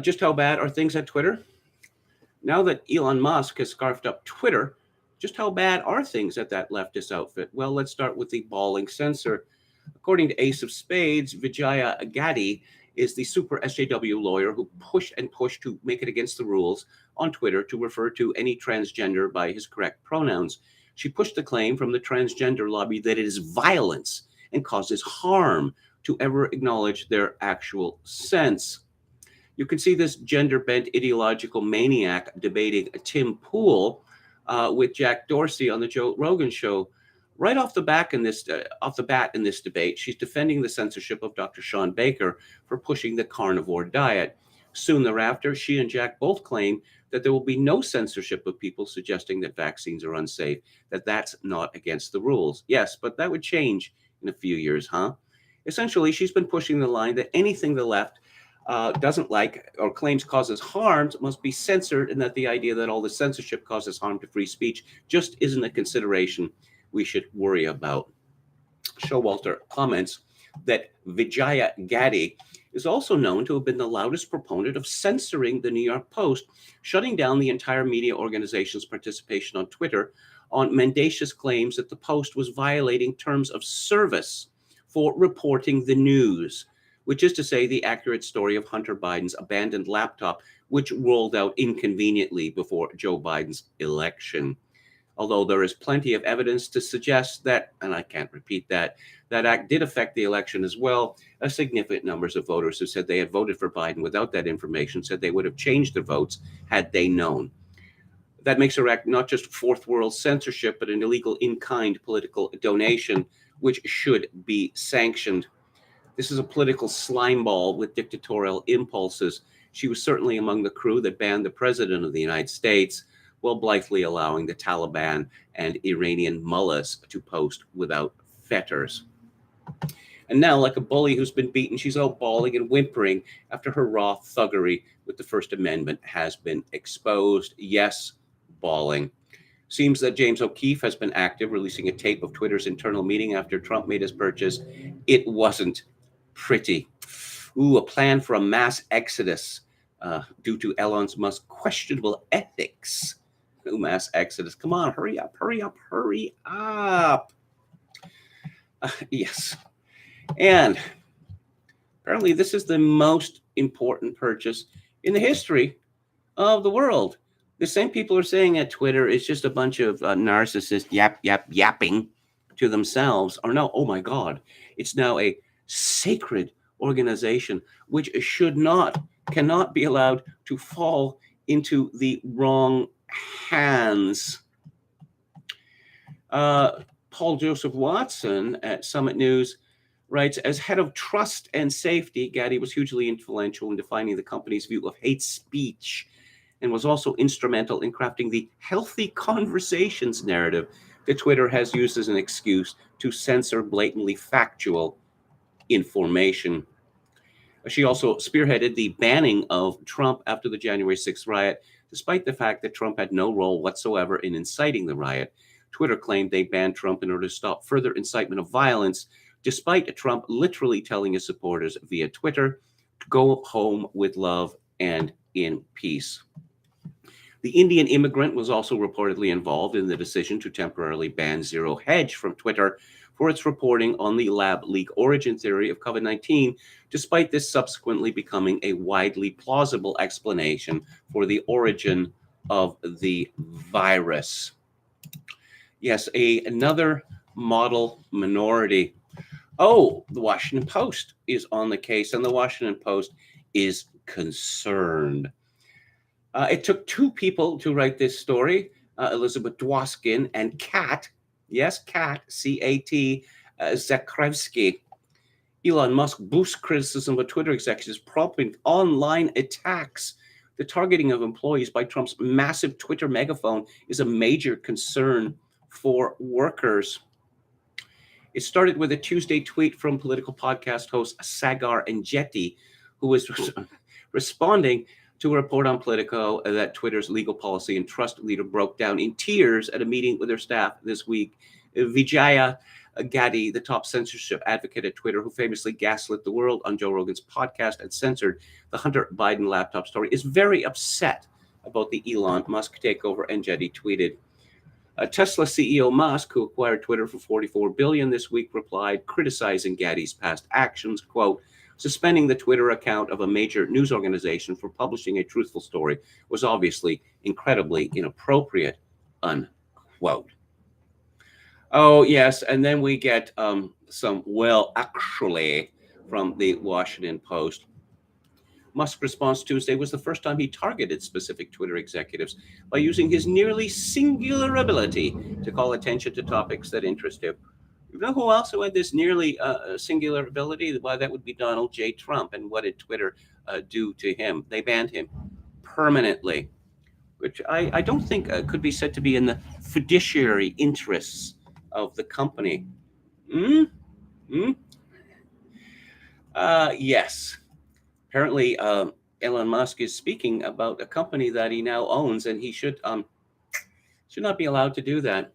Just how bad are things at Twitter? Now that Elon Musk has scarfed up Twitter, just how bad are things at that leftist outfit? Well, let's start with the bawling censor. According to Ace of Spades, Vijaya Gadde is the super SJW lawyer who pushed to make it against the rules on Twitter to refer to any transgender by his correct pronouns. She pushed the claim from the transgender lobby that it is violence and causes harm to ever acknowledge their actual sense. You can see this gender-bent ideological maniac debating Tim Pool with Jack Dorsey on the Joe Rogan show. Right off the bat in this debate, she's defending the censorship of Dr. Sean Baker for pushing the carnivore diet. Soon thereafter, she and Jack both claim that there will be no censorship of people suggesting that vaccines are unsafe, that that's not against the rules. Yes, but that would change in a few years, huh? Essentially, she's been pushing the line that anything the left doesn't like or claims causes harm must be censored, and that the idea that all the censorship causes harm to free speech just isn't a consideration we should worry about. Showalter comments that Vijaya Gadde is also known to have been the loudest proponent of censoring the New York Post, shutting down the entire media organization's participation on Twitter on mendacious claims that the Post was violating terms of service for reporting the news, which is to say the accurate story of Hunter Biden's abandoned laptop, which rolled out inconveniently before Joe Biden's election. Although there is plenty of evidence to suggest that, and I can't repeat that act did affect the election as well. A significant numbers of voters who said they had voted for Biden without that information said they would have changed their votes had they known. That makes her act not just fourth world censorship, but an illegal in-kind political donation, which should be sanctioned. This is a political slime ball with dictatorial impulses. She was certainly among the crew that banned the president of the United States, while blithely allowing the Taliban and Iranian mullahs to post without fetters. And now, like a bully who's been beaten, she's out bawling and whimpering after her raw thuggery with the First Amendment has been exposed. Yes, bawling. Seems that James O'Keefe has been active, releasing a tape of Twitter's internal meeting after Trump made his purchase. It wasn't pretty. A plan for a mass exodus due to Elon Musk's questionable ethics. Mass exodus. Come on, hurry up, hurry up, hurry up. Yes. And apparently this is the most important purchase in the history of the world. The same people are saying that Twitter is just a bunch of narcissists yapping to themselves. Or no, oh my God, it's now a sacred organization which cannot be allowed to fall into the wrong hands. Paul Joseph Watson at Summit News writes, as head of trust and safety, Gadde was hugely influential in defining the company's view of hate speech and was also instrumental in crafting the healthy conversations narrative that Twitter has used as an excuse to censor blatantly factual information. She also spearheaded the banning of Trump after the January 6th riot, despite the fact that Trump had no role whatsoever in inciting the riot. Twitter claimed they banned Trump in order to stop further incitement of violence, despite Trump literally telling his supporters via Twitter to go home with love and in peace. The Indian immigrant was also reportedly involved in the decision to temporarily ban Zero Hedge from Twitter for its reporting on the lab leak origin theory of COVID-19, despite this subsequently becoming a widely plausible explanation for the origin of the virus. Yes, another model minority. Oh, the Washington Post is on the case, and the Washington Post is concerned. It took two people to write this story, Elizabeth Dwoskin and Kat, yes, Kat, C-A-T, Zakrevsky. Elon Musk boosts criticism of Twitter executives prompting online attacks. The targeting of employees by Trump's massive Twitter megaphone is a major concern for workers. It started with a Tuesday tweet from political podcast host Sagar Enjeti, who was responding to a report on Politico that Twitter's legal policy and trust leader broke down in tears at a meeting with their staff this week. Vijaya Gadde, the top censorship advocate at Twitter, who famously gaslit the world on Joe Rogan's podcast and censored the Hunter Biden laptop story, is very upset about the Elon Musk takeover. Enjeti tweeted, Tesla CEO Musk, who acquired Twitter for $44 billion this week, replied, criticizing Gadde's past actions, quote, suspending the Twitter account of a major news organization for publishing a truthful story was obviously incredibly inappropriate, unquote. Oh, yes, and then we get some, well, actually, from the Washington Post. Musk's response Tuesday was the first time he targeted specific Twitter executives by using his nearly singular ability to call attention to topics that interest him. You know who else who had this nearly singular ability? Why, that would be Donald J. Trump. And what did Twitter do to him? They banned him permanently, which I don't think could be said to be in the fiduciary interests of the company. Yes. Apparently, Elon Musk is speaking about a company that he now owns, and he should not be allowed to do that.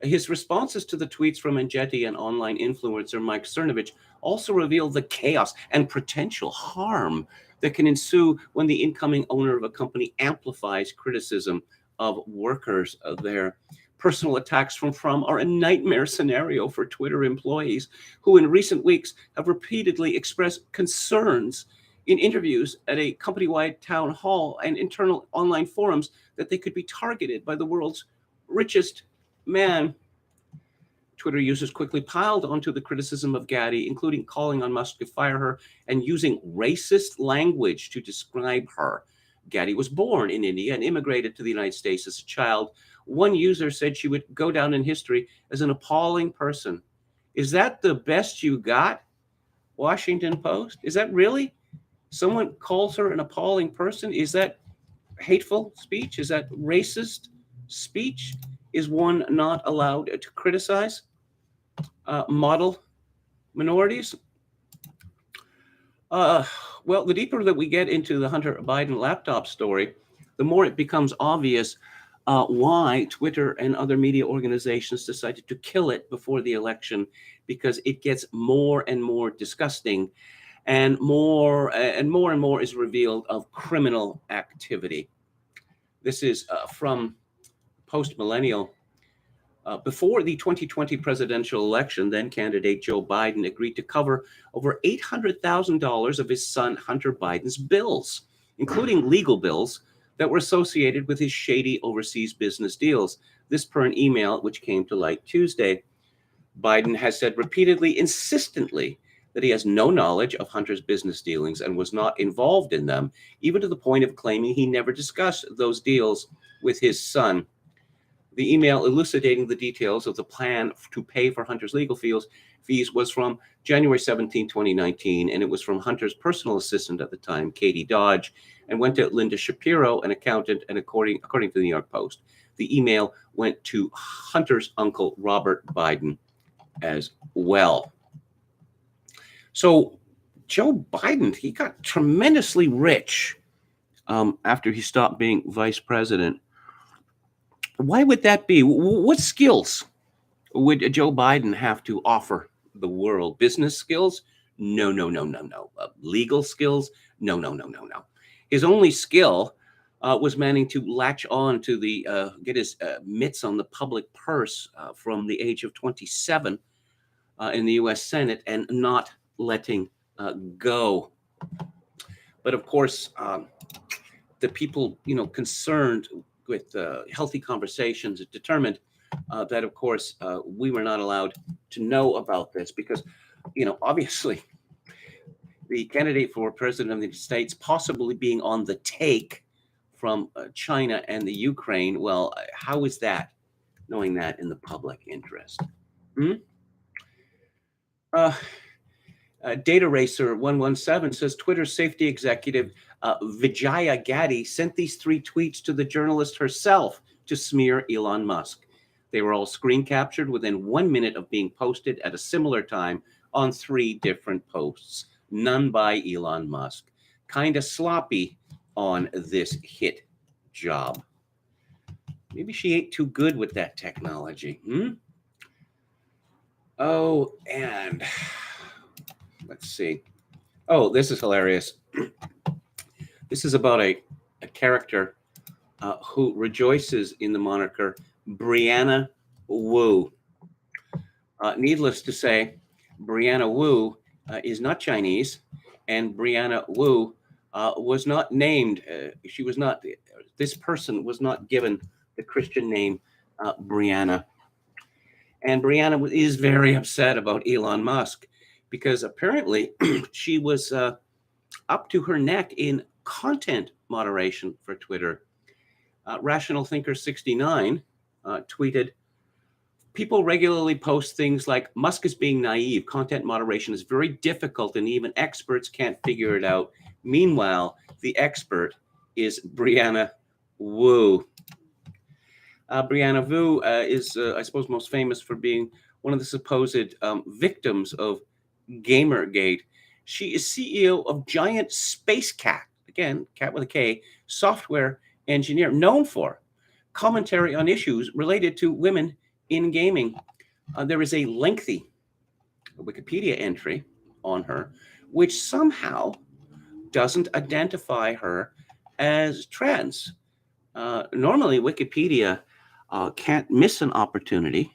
His responses to the tweets from Engetti and online influencer Mike Cernovich also reveal the chaos and potential harm that can ensue when the incoming owner of a company amplifies criticism of workers there. Personal attacks from are a nightmare scenario for Twitter employees who in recent weeks have repeatedly expressed concerns in interviews at a company-wide town hall and internal online forums that they could be targeted by the world's richest man. Twitter users quickly piled onto the criticism of Gaddy, including calling on Musk to fire her and using racist language to describe her. Gaddy was born in India and immigrated to the United States as a child. One user said she would go down in history as an appalling person. Is that the best you got? Washington Post? Is that really? Someone calls her an appalling person? Is that hateful speech? Is that racist speech? Is one not allowed to criticize model minorities? Well, the deeper that we get into the Hunter Biden laptop story, the more it becomes obvious why Twitter and other media organizations decided to kill it before the election, because it gets more and more disgusting, and more is revealed of criminal activity. This is from Post Millennial. Before the 2020 presidential election, then candidate Joe Biden agreed to cover over $800,000 of his son Hunter Biden's bills, including legal bills that were associated with his shady overseas business deals. This per an email which came to light Tuesday. Biden has said repeatedly, insistently, that he has no knowledge of Hunter's business dealings and was not involved in them, even to the point of claiming he never discussed those deals with his son. The email elucidating the details of the plan to pay for Hunter's legal fees was from January 17, 2019, and it was from Hunter's personal assistant at the time, Katie Dodge, and went to Linda Shapiro, an accountant, and according to the New York Post. The email went to Hunter's uncle, Robert Biden, as well. So Joe Biden, he got tremendously rich after he stopped being vice president. Why would that be? What skills would Joe Biden have to offer the world? Business skills? No. Legal skills? No. His only skill was managing to latch on to get his mitts on the public purse from the age of 27 in the U.S. Senate and not letting go. But of course, the people, concerned with healthy conversations determined that, of course, we were not allowed to know about this because, obviously, the candidate for president of the United States possibly being on the take from China and the Ukraine. Well, how is that, knowing that in the public interest? Data Racer 117 says Twitter safety executive Vijaya Gaddy sent these 3 tweets to the journalist herself to smear Elon Musk. They were all screen captured within 1 minute of being posted at a similar time on 3 different posts, none by Elon Musk. Kind of sloppy on this hit job. Maybe she ain't too good with that technology. Oh, and let's see. Oh, this is hilarious. This is about a character who rejoices in the moniker Brianna Wu. Needless to say, Brianna Wu is not Chinese, and Brianna Wu was not named. This person was not given the Christian name Brianna. And Brianna is very upset about Elon Musk because apparently she was up to her neck in content moderation for Twitter. Rational Thinker 69 tweeted, people regularly post things like Musk is being naive. Content moderation is very difficult and even experts can't figure it out. Meanwhile, the expert is Brianna Wu. Brianna Wu is, I suppose, most famous for being one of the supposed victims of Gamergate. She is CEO of Giant Space Cat, again, cat with a K, software engineer, known for commentary on issues related to women in gaming. There is a lengthy Wikipedia entry on her, which somehow doesn't identify her as trans. Normally, Wikipedia can't miss an opportunity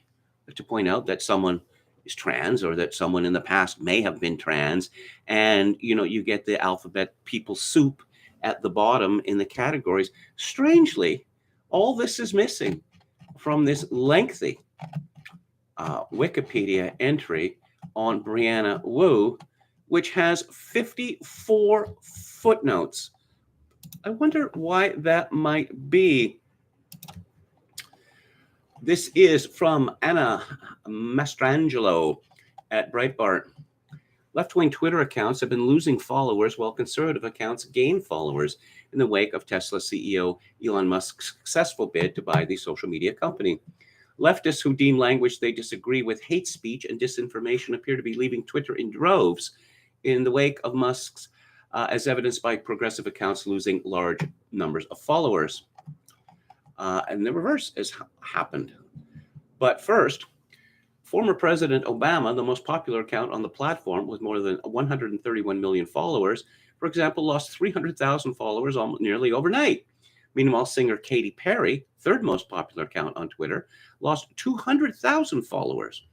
to point out that someone is trans or that someone in the past may have been trans. And, you get the alphabet people soup at the bottom in the categories. Strangely, all this is missing from this lengthy Wikipedia entry on Brianna Wu, which has 54 footnotes. I wonder why that might be. This is from Anna Mastrangelo at Breitbart. Left-wing Twitter accounts have been losing followers while conservative accounts gain followers in the wake of Tesla CEO Elon Musk's successful bid to buy the social media company. Leftists who deem language they disagree with hate speech and disinformation appear to be leaving Twitter in droves in the wake of Musk's, as evidenced by progressive accounts losing large numbers of followers. And the reverse has happened. But first, former President Obama, the most popular account on the platform with more than 131 million followers, for example, lost 300,000 followers almost nearly overnight. Meanwhile, singer Katy Perry, third most popular account on Twitter, lost 200,000 followers.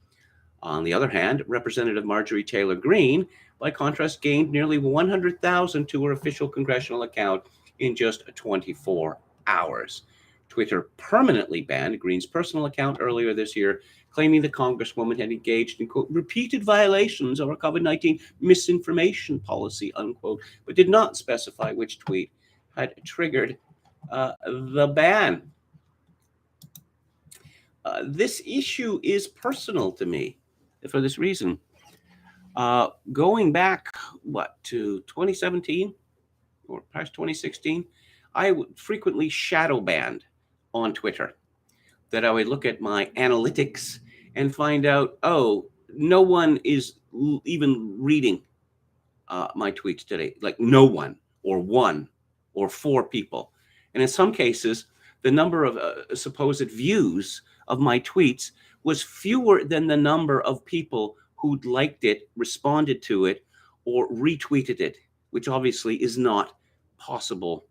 On the other hand, Representative Marjorie Taylor Greene, by contrast, gained nearly 100,000 to her official congressional account in just 24 hours. Twitter permanently banned Greene's personal account earlier this year, claiming the Congresswoman had engaged in, quote, repeated violations of our COVID-19 misinformation policy, unquote, but did not specify which tweet had triggered the ban. This issue is personal to me for this reason. Going back, to 2017 or past 2016, I would frequently shadow banned on Twitter, that I would look at my analytics and find out, no one is even reading my tweets today, like no one or 4 people. And in some cases, the number of supposed views of my tweets was fewer than the number of people who'd liked it, responded to it, or retweeted it, which obviously is not possible.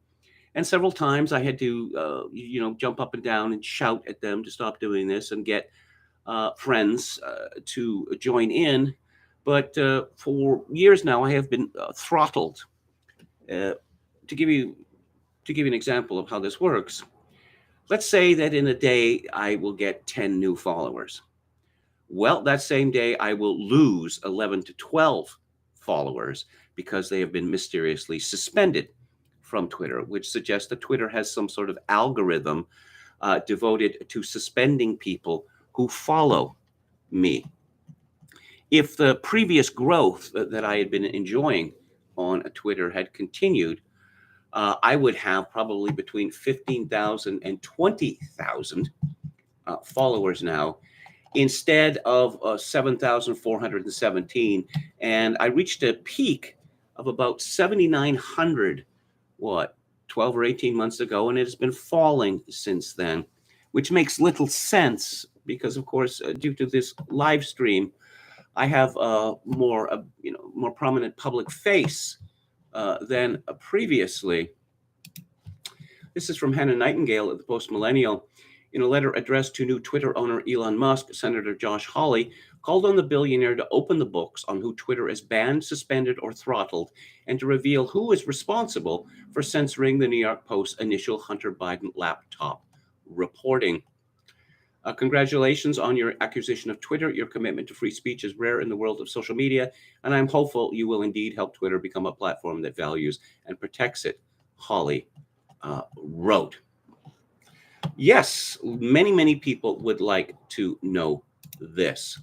And several times I had to, jump up and down and shout at them to stop doing this and get friends to join in. But for years now, I have been throttled. To give you an example of how this works, let's say that in a day I will get 10 new followers. Well, that same day I will lose 11 to 12 followers because they have been mysteriously suspended from Twitter, which suggests that Twitter has some sort of algorithm devoted to suspending people who follow me. If the previous growth that I had been enjoying on Twitter had continued, I would have probably between 15,000 and 20,000 followers now, instead of 7,417. And I reached a peak of about 7,900, 12 or 18 months ago, and it has been falling since then, which makes little sense because, of course, due to this live stream, I have a more prominent public face than previously. This is from Hannah Nightingale at the Post Millennial. In a letter addressed to new Twitter owner Elon Musk, Senator Josh Hawley called on the billionaire to open the books on who Twitter has banned, suspended, or throttled, and to reveal who is responsible for censoring the New York Post's initial Hunter Biden laptop reporting. Congratulations on your acquisition of Twitter. Your commitment to free speech is rare in the world of social media, and I'm hopeful you will indeed help Twitter become a platform that values and protects it, Hawley wrote. Yes, many people would like to know this.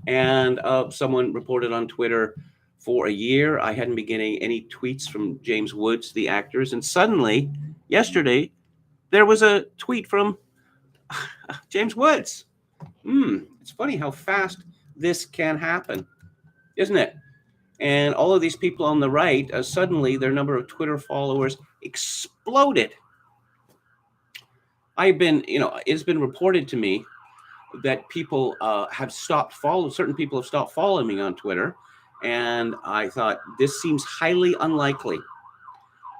And someone reported on Twitter, for a year, I hadn't been getting any tweets from James Woods, the actors, and suddenly, yesterday, there was a tweet from James Woods. It's funny how fast this can happen, isn't it? And all of these people on the right, suddenly their number of Twitter followers exploded. It's been reported to me that people certain people have stopped following me on Twitter. And I thought, this seems highly unlikely.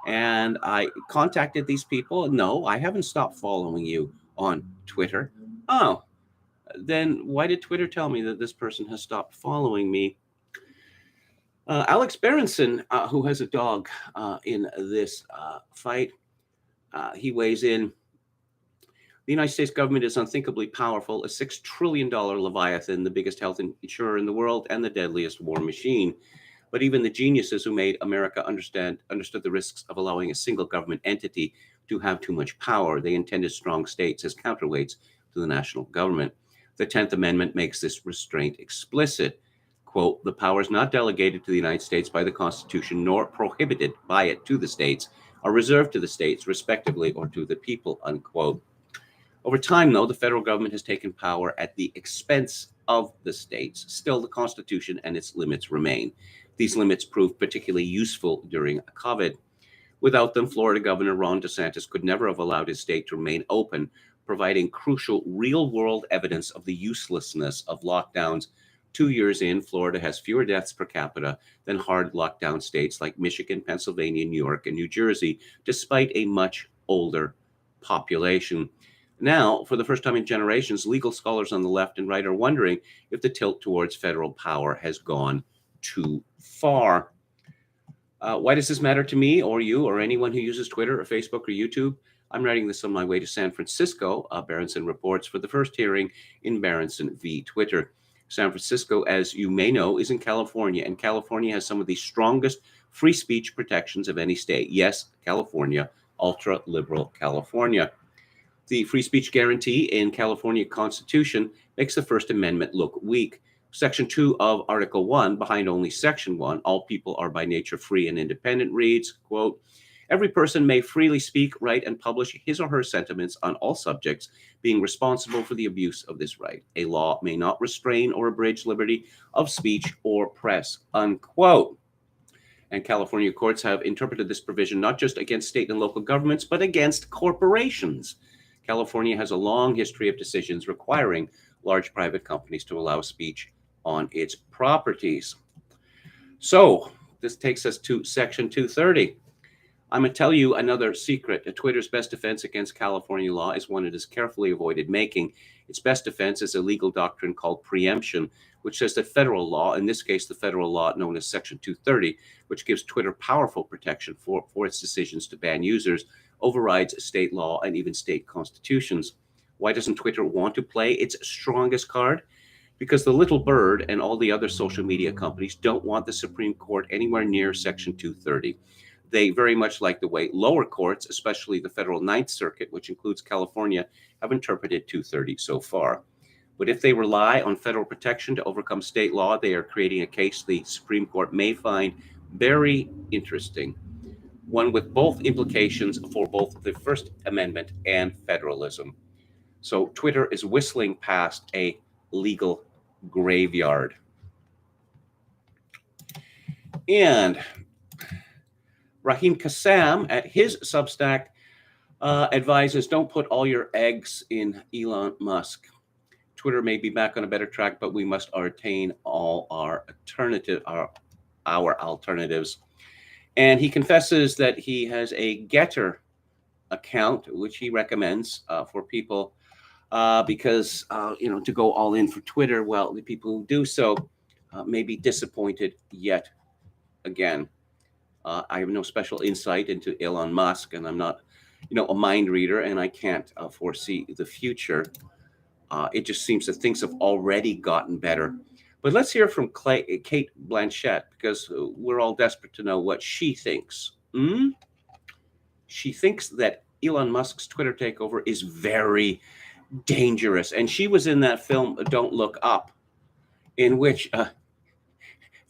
And I contacted these people. No, I haven't stopped following you on Twitter. Oh, then why did Twitter tell me that this person has stopped following me? Alex Berenson, who has a dog in this fight, he weighs in. The United States government is unthinkably powerful, a $6 trillion leviathan, the biggest health insurer in the world, and the deadliest war machine. But even the geniuses who made America understood the risks of allowing a single government entity to have too much power. They intended strong states as counterweights to the national government. The 10th Amendment makes this restraint explicit. Quote, the powers not delegated to the United States by the Constitution nor prohibited by it to the states are reserved to the states, respectively, or to the people, unquote. Over time, though, the federal government has taken power at the expense of the states. Still, the Constitution and its limits remain. These limits proved particularly useful during COVID. Without them, Florida Governor Ron DeSantis could never have allowed his state to remain open, providing crucial real-world evidence of the uselessness of lockdowns. 2 years in, Florida has fewer deaths per capita than hard lockdown states like Michigan, Pennsylvania, New York, and New Jersey, despite a much older population. Now, for the first time in generations, legal scholars on the left and right are wondering if the tilt towards federal power has gone too far. Why does this matter to me or you or anyone who uses Twitter or Facebook or YouTube? I'm writing this on my way to San Francisco, Berenson reports, for the first hearing in Berenson v. Twitter. San Francisco, as you may know, is in California, and California has some of the strongest free speech protections of any state. Yes, California, ultra-liberal California. The free speech guarantee in California Constitution makes the First Amendment look weak. Section 2 of Article 1, behind only Section 1, all people are by nature free and independent, reads, quote, every person may freely speak, write, and publish his or her sentiments on all subjects, being responsible for the abuse of this right. A law may not restrain or abridge liberty of speech or press, unquote. And California courts have interpreted this provision not just against state and local governments, but against corporations. California has a long history of decisions requiring large private companies to allow speech on its properties. So this takes us to Section 230. I'm going to tell you another secret. Twitter's best defense against California law is one it has carefully avoided making. Its best defense is a legal doctrine called preemption, which says that federal law, in this case, the federal law known as Section 230, which gives Twitter powerful protection for its decisions to ban users, overrides state law and even state constitutions. Why doesn't Twitter want to play its strongest card? Because the little bird and all the other social media companies don't want the Supreme Court anywhere near Section 230. They very much like the way lower courts, especially the federal Ninth Circuit, which includes California, have interpreted 230 so far. But if they rely on federal protection to overcome state law, they are creating a case the Supreme Court may find very interesting, one with both implications for both the First Amendment and federalism. So Twitter is whistling past a legal graveyard. And Rahim Kassam at his Substack advises, don't put all your eggs in Elon Musk. Twitter may be back on a better track, but we must retain all our alternatives. And he confesses that he has a Getter account, which he recommends for people because, to go all in for Twitter, well, the people who do so may be disappointed yet again. I have no special insight into Elon Musk, and I'm not, a mind reader, and I can't foresee the future. It just seems that things have already gotten better. But let's hear from Kate Blanchett, because we're all desperate to know what she thinks. She thinks that Elon Musk's Twitter takeover is very dangerous. And she was in that film, Don't Look Up, in which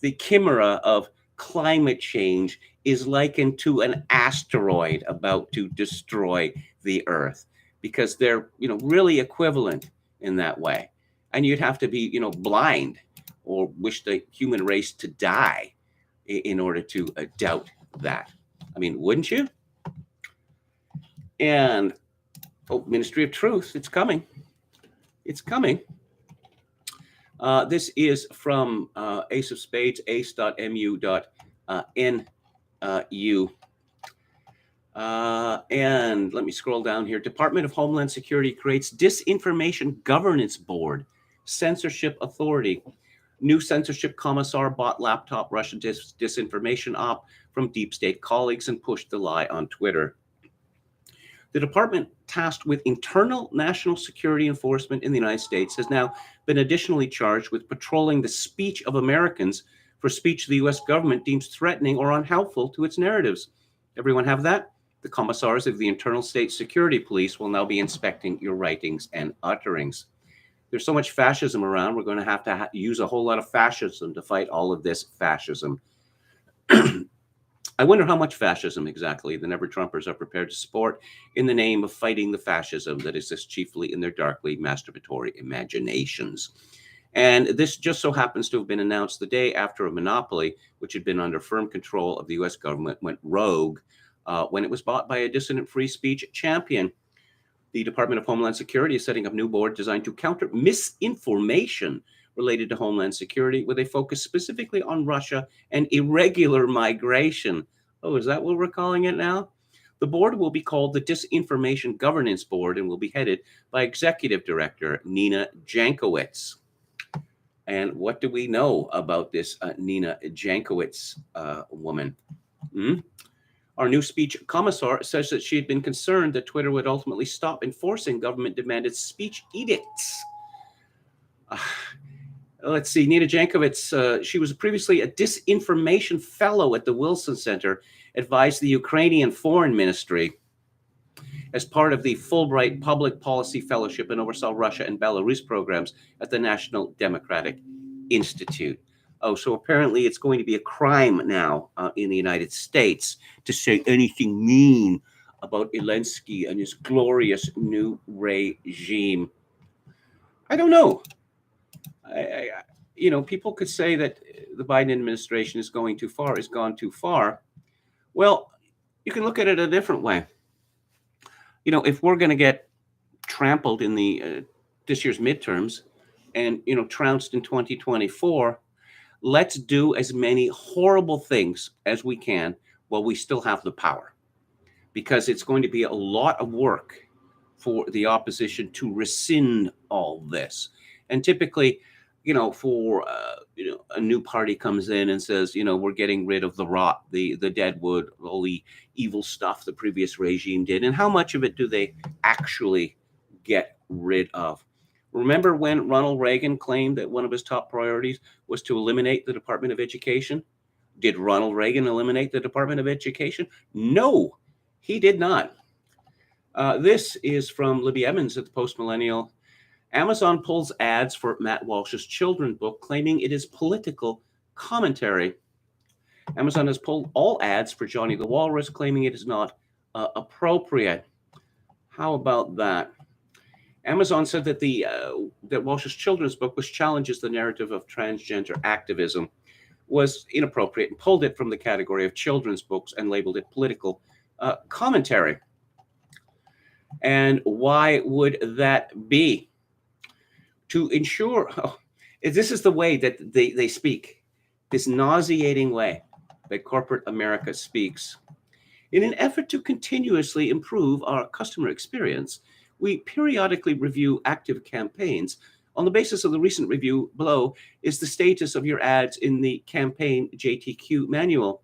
the chimera of climate change is likened to an asteroid about to destroy the Earth, because they're, really equivalent in that way. And you'd have to be, blind or wish the human race to die in order to doubt that. I mean, wouldn't you? And Ministry of Truth, it's coming. It's coming. This is from Ace of Spades, ace.mu.nu. And let me scroll down here. Department of Homeland Security creates Disinformation Governance Board, Censorship Authority. New censorship commissar bought laptop Russian disinformation op from deep state colleagues and pushed the lie on Twitter. The department tasked with internal national security enforcement in the United States has now been additionally charged with patrolling the speech of Americans for speech the U.S. government deems threatening or unhelpful to its narratives. Everyone have that? The commissars of the Internal State Security Police will now be inspecting your writings and utterings. There's so much fascism around, we're going to have to use a whole lot of fascism to fight all of this fascism. I wonder how much fascism exactly the Never-Trumpers are prepared to support in the name of fighting the fascism that exists chiefly in their darkly masturbatory imaginations. And this just so happens to have been announced the day after a monopoly, which had been under firm control of the U.S. government, went rogue when it was bought by a dissident free speech champion. The Department of Homeland Security is setting up a new board designed to counter misinformation related to Homeland Security, with a focus specifically on Russia and irregular migration. Oh, is that what we're calling it now? The board will be called the Disinformation Governance Board and will be headed by Executive Director Nina Jankowicz. And what do we know about this Nina Jankowicz woman? Our new speech commissar says that she had been concerned that Twitter would ultimately stop enforcing government-demanded speech edicts. Let's see, Nina Jankowicz, she was previously a disinformation fellow at the Wilson Center, advised the Ukrainian Foreign Ministry as part of the Fulbright Public Policy Fellowship, and oversaw Russia and Belarus programs at the National Democratic Institute. Oh, so apparently it's going to be a crime now in the United States to say anything mean about Zelensky and his glorious new regime. I don't know. People could say that the Biden administration is going too far, has gone too far. Well, you can look at it a different way. If we're going to get trampled in the this year's midterms and, trounced in 2024, let's do as many horrible things as we can while we still have the power, because it's going to be a lot of work for the opposition to rescind all this. And typically, for a new party comes in and says, we're getting rid of the rot, the dead wood, all the evil stuff the previous regime did. And how much of it do they actually get rid of? Remember when Ronald Reagan claimed that one of his top priorities was to eliminate the Department of Education? Did Ronald Reagan eliminate the Department of Education? No, he did not. This is from Libby Emmons at the Post Millennial. Amazon pulls ads for Matt Walsh's children's book, claiming it is political commentary. Amazon has pulled all ads for Johnny the Walrus, claiming it is not appropriate. How about that? Amazon said that that Walsh's children's book, which challenges the narrative of transgender activism, was inappropriate and pulled it from the category of children's books and labeled it political commentary. And why would that be? To ensure, this is the way that they speak, this nauseating way that corporate America speaks. In an effort to continuously improve our customer experience, we periodically review active campaigns. On the basis of the recent review below is the status of your ads in the campaign JTQ manual.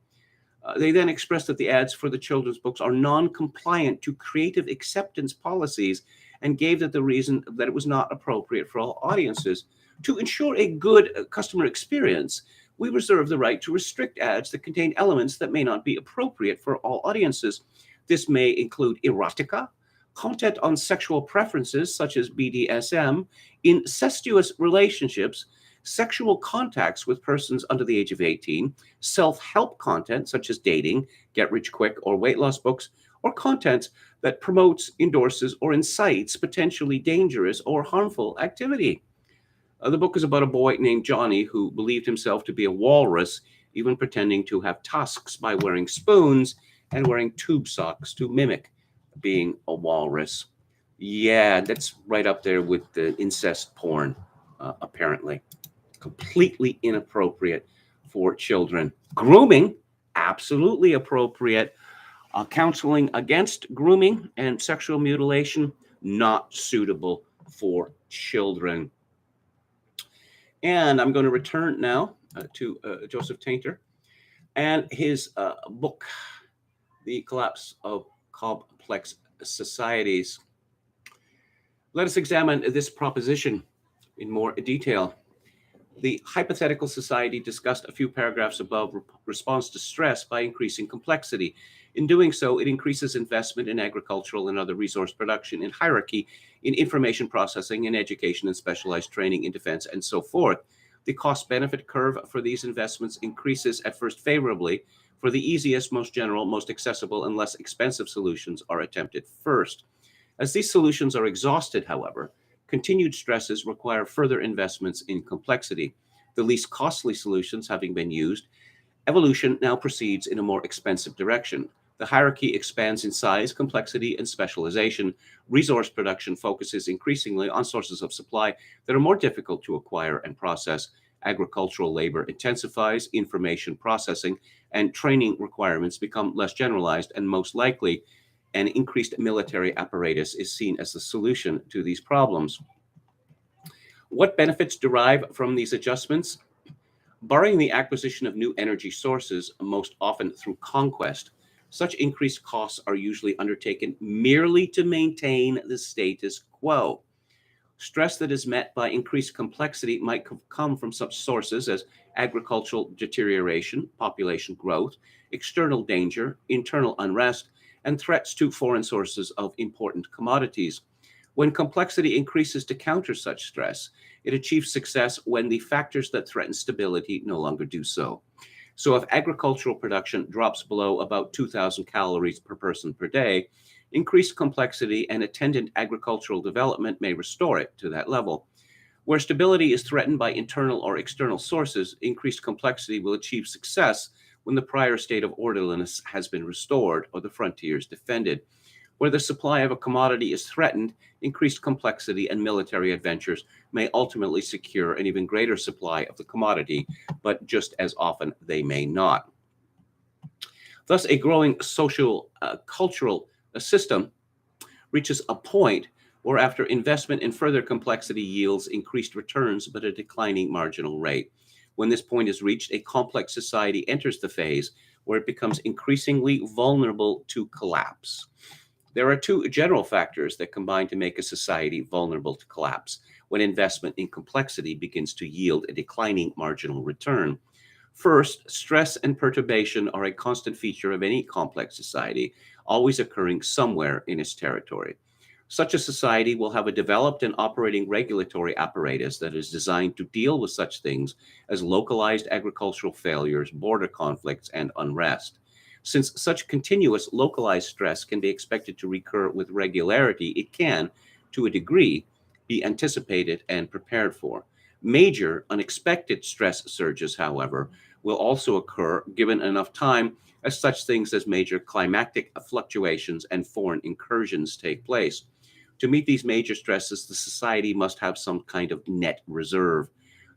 They then expressed that the ads for the children's books are non-compliant to creative acceptance policies, and gave that the reason that it was not appropriate for all audiences. To ensure a good customer experience, we reserve the right to restrict ads that contain elements that may not be appropriate for all audiences. This may include erotica, content on sexual preferences such as BDSM, incestuous relationships, sexual contacts with persons under the age of 18, self-help content such as dating, get-rich-quick, or weight loss books, or content that promotes, endorses, or incites potentially dangerous or harmful activity. The book is about a boy named Johnny who believed himself to be a walrus even pretending to have tusks by wearing spoons and wearing tube socks to mimic being a walrus. Yeah, that's right up there with the incest porn, apparently. Completely inappropriate for children. Grooming, absolutely appropriate. Counseling against grooming and sexual mutilation, not suitable for children. And I'm going to return now to Joseph Tainter and his book, The Collapse of Complex Societies. Let us examine this proposition in more detail. The hypothetical society discussed a few paragraphs above responds to stress by increasing complexity. In doing so, it increases investment in agricultural and other resource production, in hierarchy, in information processing, in education and specialized training, in defense, and so forth. The cost-benefit curve for these investments increases at first favorably, for the easiest, most general, most accessible, and less expensive solutions are attempted first. As these solutions are exhausted, however, continued stresses require further investments in complexity. The least costly solutions having been used, evolution now proceeds in a more expensive direction. The hierarchy expands in size, complexity, and specialization. Resource production focuses increasingly on sources of supply that are more difficult to acquire and process. Agricultural labor intensifies, information processing and training requirements become less generalized, and most likely, an increased military apparatus is seen as the solution to these problems. What benefits derive from these adjustments? Barring the acquisition of new energy sources, most often through conquest, such increased costs are usually undertaken merely to maintain the status quo. Stress that is met by increased complexity might come from such sources as agricultural deterioration, population growth, external danger, internal unrest, and threats to foreign sources of important commodities. When complexity increases to counter such stress, it achieves success when the factors that threaten stability no longer do so. So if agricultural production drops below about 2,000 calories per person per day, increased complexity and attendant agricultural development may restore it to that level. Where stability is threatened by internal or external sources, increased complexity will achieve success when the prior state of orderliness has been restored or the frontiers defended. Where the supply of a commodity is threatened, increased complexity and military adventures may ultimately secure an even greater supply of the commodity, but just as often they may not. Thus, a growing social, cultural system reaches a point where, after investment in further complexity, yields increased returns but a declining marginal rate. When this point is reached, a complex society enters the phase where it becomes increasingly vulnerable to collapse. There are two general factors that combine to make a society vulnerable to collapse when investment in complexity begins to yield a declining marginal return. First, stress and perturbation are a constant feature of any complex society, always occurring somewhere in its territory. Such a society will have a developed and operating regulatory apparatus that is designed to deal with such things as localized agricultural failures, border conflicts, and unrest. Since such continuous localized stress can be expected to recur with regularity, it can, to a degree, be anticipated and prepared for. Major unexpected stress surges, however, will also occur given enough time, as such things as major climatic fluctuations and foreign incursions take place. To meet these major stresses, the society must have some kind of net reserve.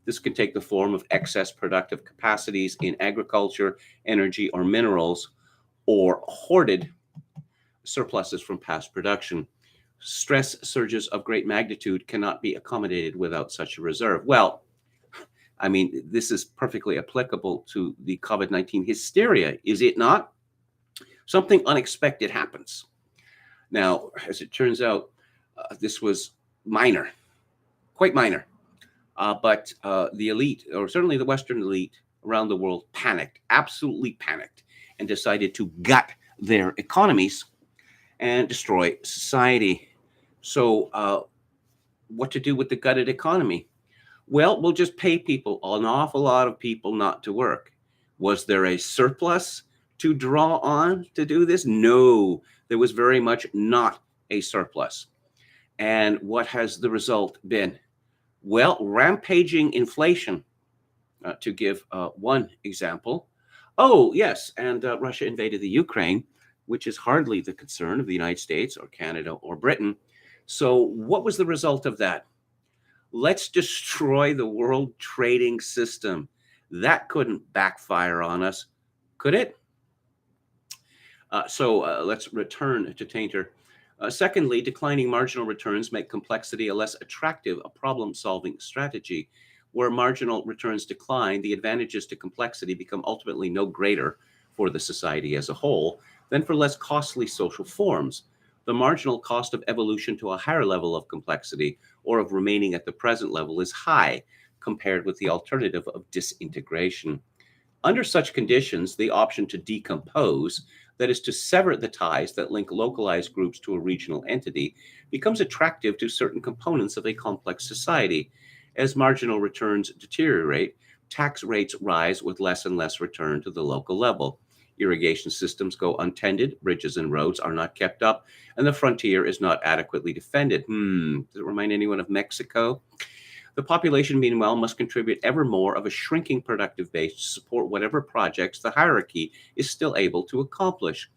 This can take the form of excess productive capacities in agriculture, energy, or minerals, or hoarded surpluses from past production. Stress surges of great magnitude cannot be accommodated without such a reserve. Well, I mean, this is perfectly applicable to the COVID-19 hysteria, is it not? Something unexpected happens. Now, as it turns out, this was minor, quite minor. But the elite, or certainly the Western elite around the world, panicked, absolutely panicked, and decided to gut their economies and destroy society. So what to do with the gutted economy? Well, we'll just pay people, an awful lot of people, not to work. Was there a surplus to draw on to do this? No, there was very much not a surplus. And what has the result been? Well, rampaging inflation. to give one example. Oh, yes, and Russia invaded the Ukraine, which is hardly the concern of the United States or Canada or Britain. So, what was the result of that? Let's destroy the world trading system. That couldn't backfire on us, could it? Let's return to Tainter. Secondly, declining marginal returns make complexity a less attractive a problem-solving strategy. Where marginal returns decline, the advantages to complexity become ultimately no greater for the society as a whole than for less costly social forms. The marginal cost of evolution to a higher level of complexity or of remaining at the present level is high compared with the alternative of disintegration. Under such conditions, the option to decompose, that is to sever the ties that link localized groups to a regional entity, becomes attractive to certain components of a complex society. As marginal returns deteriorate, tax rates rise with less and less return to the local level. Irrigation systems go untended, bridges and roads are not kept up, and the frontier is not adequately defended. Does it remind anyone of Mexico? The population, meanwhile, must contribute ever more of a shrinking productive base to support whatever projects the hierarchy is still able to accomplish.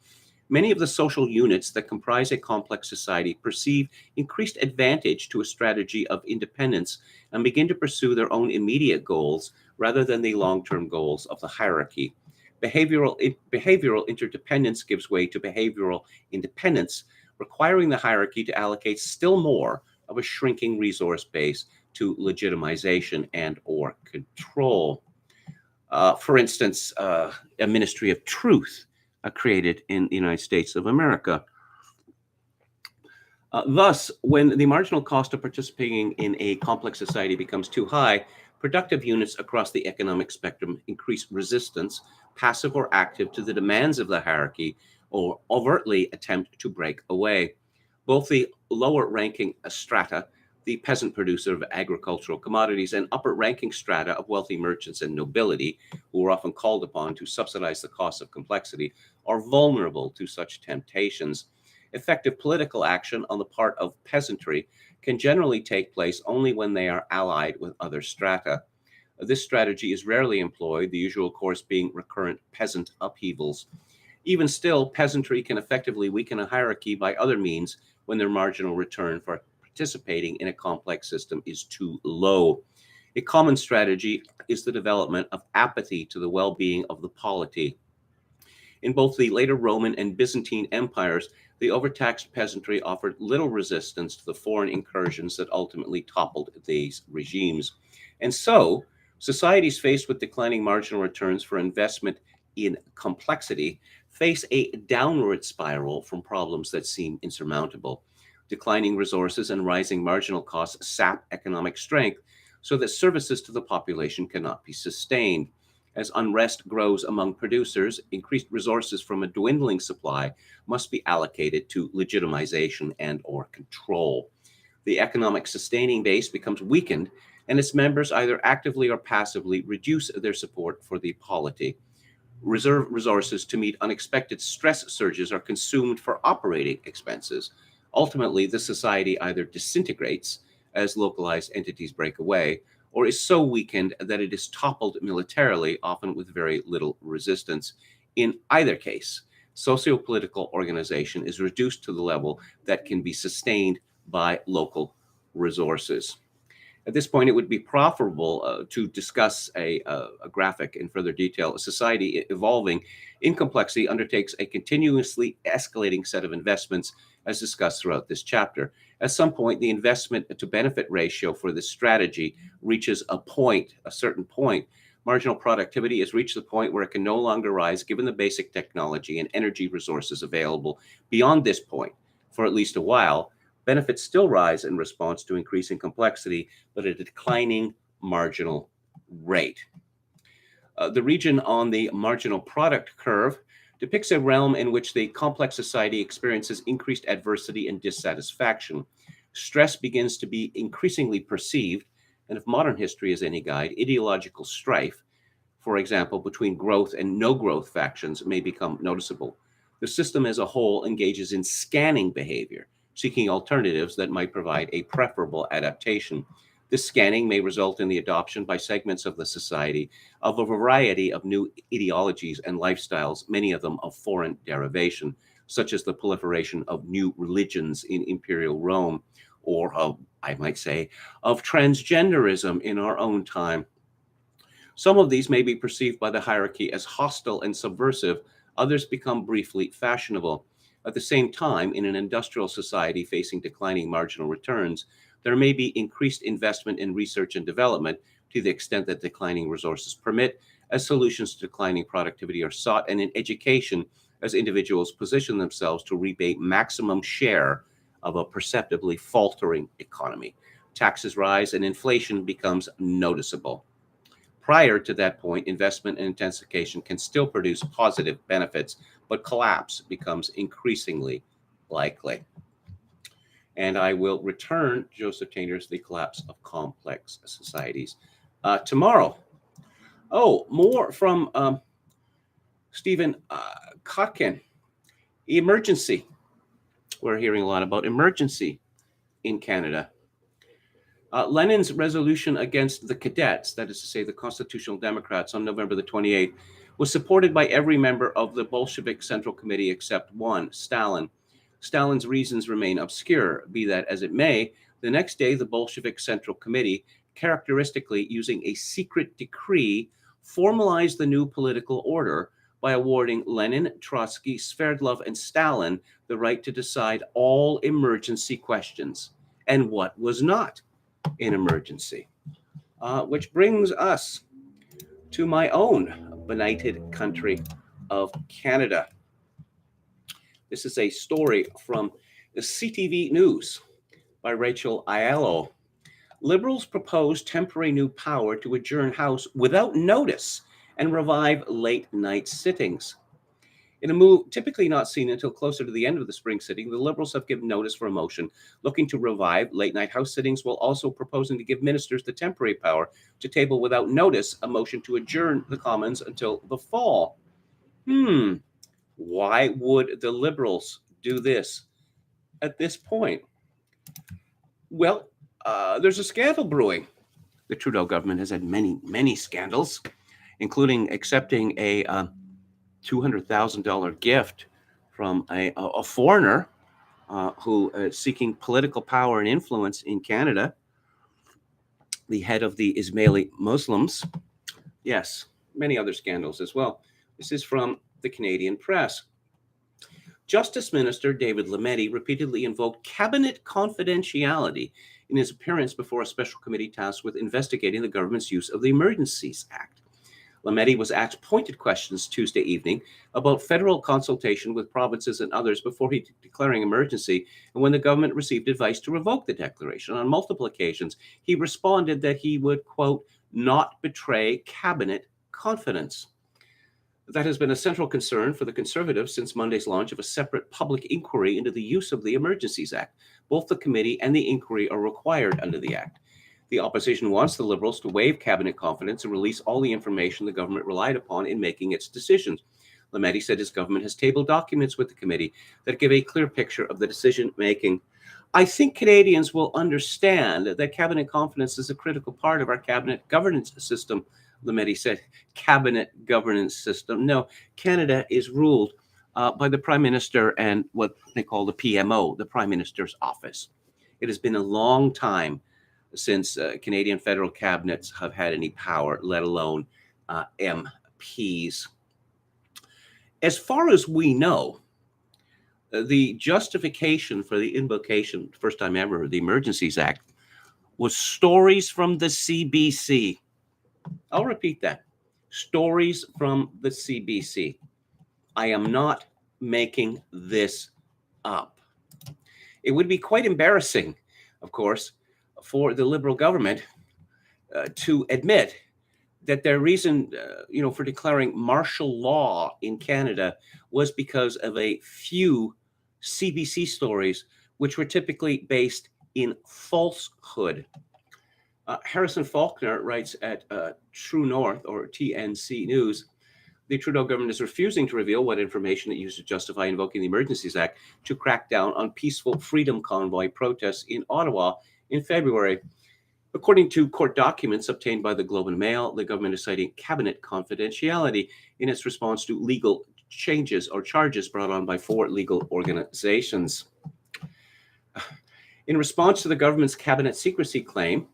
Many of the social units that comprise a complex society perceive increased advantage to a strategy of independence and begin to pursue their own immediate goals rather than the long-term goals of the hierarchy. Behavioral interdependence gives way to behavioral independence, requiring the hierarchy to allocate still more of a shrinking resource base to legitimization and or control. For instance, a ministry of truth created in the United States of America. Thus, when the marginal cost of participating in a complex society becomes too high, productive units across the economic spectrum increase resistance, passive or active, to the demands of the hierarchy or overtly attempt to break away. Both the lower ranking strata, the peasant producer of agricultural commodities, and upper ranking strata of wealthy merchants and nobility, who are often called upon to subsidize the cost of complexity, are vulnerable to such temptations. Effective political action on the part of peasantry can generally take place only when they are allied with other strata. This strategy is rarely employed, the usual course being recurrent peasant upheavals. Even still, peasantry can effectively weaken a hierarchy by other means when their marginal return for participating in a complex system is too low. A common strategy is the development of apathy to the well-being of the polity. In both the later Roman and Byzantine empires, the overtaxed peasantry offered little resistance to the foreign incursions that ultimately toppled these regimes. And so, societies faced with declining marginal returns for investment in complexity face a downward spiral from problems that seem insurmountable. Declining resources and rising marginal costs sap economic strength so that services to the population cannot be sustained. As unrest grows among producers, increased resources from a dwindling supply must be allocated to legitimization and or control. The economic sustaining base becomes weakened, and its members either actively or passively reduce their support for the polity. Reserve resources to meet unexpected stress surges are consumed for operating expenses. Ultimately, the society either disintegrates as localized entities break away, or is so weakened that it is toppled militarily, often with very little resistance. In either case, socio-political organization is reduced to the level that can be sustained by local resources. At this point, it would be profitable to discuss a graphic in further detail. A society evolving in complexity undertakes a continuously escalating set of investments, as discussed throughout this chapter. At some point, the investment to benefit ratio for this strategy reaches a certain point. Marginal productivity has reached the point where it can no longer rise given the basic technology and energy resources available. Beyond this point, for at least a while, benefits still rise in response to increasing complexity, but at a declining marginal rate. The region on the marginal product curve depicts a realm in which the complex society experiences increased adversity and dissatisfaction. Stress begins to be increasingly perceived, and if modern history is any guide, ideological strife, for example, between growth and no growth factions, may become noticeable. The system as a whole engages in scanning behavior, seeking alternatives that might provide a preferable adaptation. This scanning may result in the adoption by segments of the society of a variety of new ideologies and lifestyles, many of them of foreign derivation, such as the proliferation of new religions in imperial Rome, or of, I might say, of transgenderism in our own time. Some of these may be perceived by the hierarchy as hostile and subversive, others become briefly fashionable. At the same time, in an industrial society facing declining marginal returns, there may be increased investment in research and development to the extent that declining resources permit, as solutions to declining productivity are sought, and in education as individuals position themselves to reap a maximum share of a perceptibly faltering economy. Taxes rise and inflation becomes noticeable. Prior to that point, investment and intensification can still produce positive benefits, but collapse becomes increasingly likely. And I will return Joseph Tainter's The Collapse of Complex Societies tomorrow. Oh, more from Stephen Kotkin. Emergency. We're hearing a lot about emergency in Canada. Lenin's resolution against the cadets, that is to say the Constitutional Democrats, on November the 28th, was supported by every member of the Bolshevik Central Committee except one, Stalin. Stalin's reasons remain obscure. Be that as it may, the next day the Bolshevik Central Committee, characteristically using a secret decree, formalized the new political order by awarding Lenin, Trotsky, Sverdlov, and Stalin the right to decide all emergency questions and what was not an emergency. Which brings us to my own benighted country of Canada. This is a story from the CTV News by Rachel Aiello. Liberals propose temporary new power to adjourn House without notice and revive late night sittings. In a move typically not seen until closer to the end of the spring sitting, the Liberals have given notice for a motion looking to revive late-night House sittings, while also proposing to give ministers the temporary power to table without notice a motion to adjourn the Commons until the fall. Why would the Liberals do this at this point? Well, there's a scandal brewing. The Trudeau government has had many, many scandals, including accepting a $200,000 gift from a foreigner who is seeking political power and influence in Canada, the head of the Ismaili Muslims. Yes, many other scandals as well. This is from the Canadian Press. Justice Minister David Lametti repeatedly invoked cabinet confidentiality in his appearance before a special committee tasked with investigating the government's use of the Emergencies Act. Lametti was asked pointed questions Tuesday evening about federal consultation with provinces and others before declaring emergency, and when the government received advice to revoke the declaration. On multiple occasions, he responded that he would, quote, not betray cabinet confidence. That has been a central concern for the Conservatives since Monday's launch of a separate public inquiry into the use of the Emergencies Act. Both the committee and the inquiry are required under the Act. The opposition wants the Liberals to waive cabinet confidence and release all the information the government relied upon in making its decisions. Lametti said his government has tabled documents with the committee that give a clear picture of the decision-making. I think Canadians will understand that cabinet confidence is a critical part of our cabinet governance system, Lametti said. Cabinet governance system. No, Canada is ruled by the Prime Minister and what they call the PMO, the Prime Minister's office. It has been a long time since Canadian federal cabinets have had any power, let alone MPs. As far as we know, the justification for the invocation, first time ever, of the Emergencies Act, was stories from the CBC. I'll repeat that. Stories from the CBC. I am not making this up. It would be quite embarrassing, of course, for the Liberal government to admit that their reason, for declaring martial law in Canada was because of a few CBC stories, which were typically based in falsehood. Harrison Faulkner writes at True North, or TNC News, the Trudeau government is refusing to reveal what information it used to justify invoking the Emergencies Act to crack down on peaceful Freedom Convoy protests in Ottawa in February. According to court documents obtained by the Globe and Mail, the government is citing cabinet confidentiality in its response to legal changes or charges brought on by 4 legal organizations. In response to the government's cabinet secrecy claim,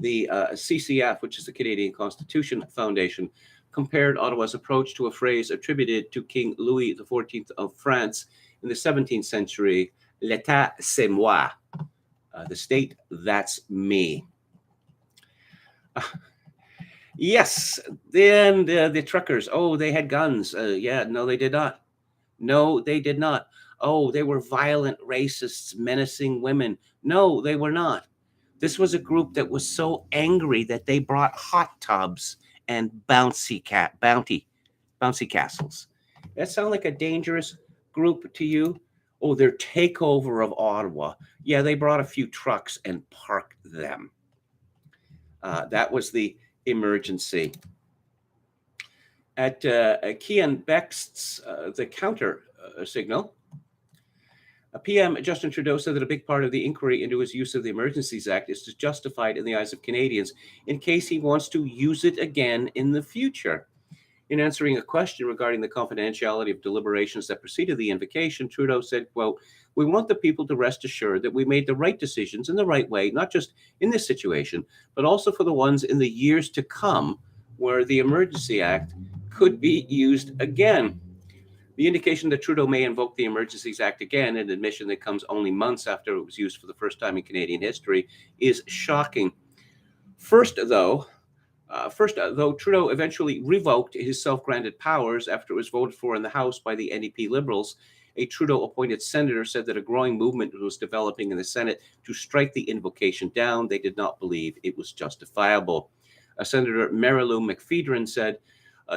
the CCF, which is the Canadian Constitution Foundation, compared Ottawa's approach to a phrase attributed to King Louis XIV of France in the 17th century, "L'État, c'est moi," the state, that's me. Yes, then the truckers, oh, they had guns. Yeah, no, they did not. No, they did not. Oh, they were violent racists menacing women. No, they were not. This was a group that was so angry that they brought hot tubs and bouncy castles. That sound like a dangerous group to you? Oh, their takeover of Ottawa. Yeah, they brought a few trucks and parked them. That was the emergency. At Kian Bext's, the counter signal, PM Justin Trudeau said that a big part of the inquiry into his use of the Emergencies Act is to justify it in the eyes of Canadians in case he wants to use it again in the future. In answering a question regarding the confidentiality of deliberations that preceded the invocation, Trudeau said, quote, "We want the people to rest assured that we made the right decisions in the right way, not just in this situation, but also for the ones in the years to come where the Emergency Act could be used again." The indication that Trudeau may invoke the Emergencies Act again, an admission that comes only months after it was used for the first time in Canadian history, is shocking. First, though, Trudeau eventually revoked his self-granted powers after it was voted for in the House by the NDP Liberals, a Trudeau-appointed senator said that a growing movement was developing in the Senate to strike the invocation down. They did not believe it was justifiable. Senator Marilou McPhedran said,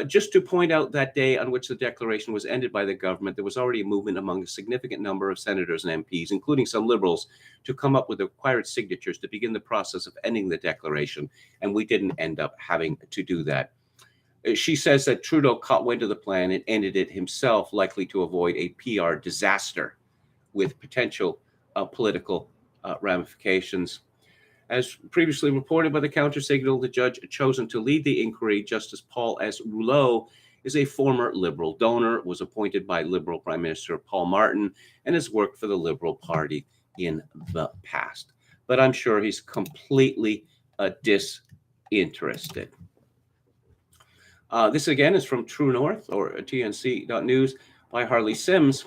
just to point out that day on which the declaration was ended by the government, there was already a movement among a significant number of senators and MPs, including some Liberals, to come up with the required signatures to begin the process of ending the declaration, and we didn't end up having to do that. She says that Trudeau caught wind of the plan and ended it himself, likely to avoid a PR disaster with potential political ramifications. As previously reported by the countersignal, the judge chosen to lead the inquiry, Justice Paul S. Rouleau, is a former Liberal donor, was appointed by Liberal Prime Minister Paul Martin, and has worked for the Liberal Party in the past. But I'm sure he's completely disinterested. This again is from True North or TNC.news by Harley Sims.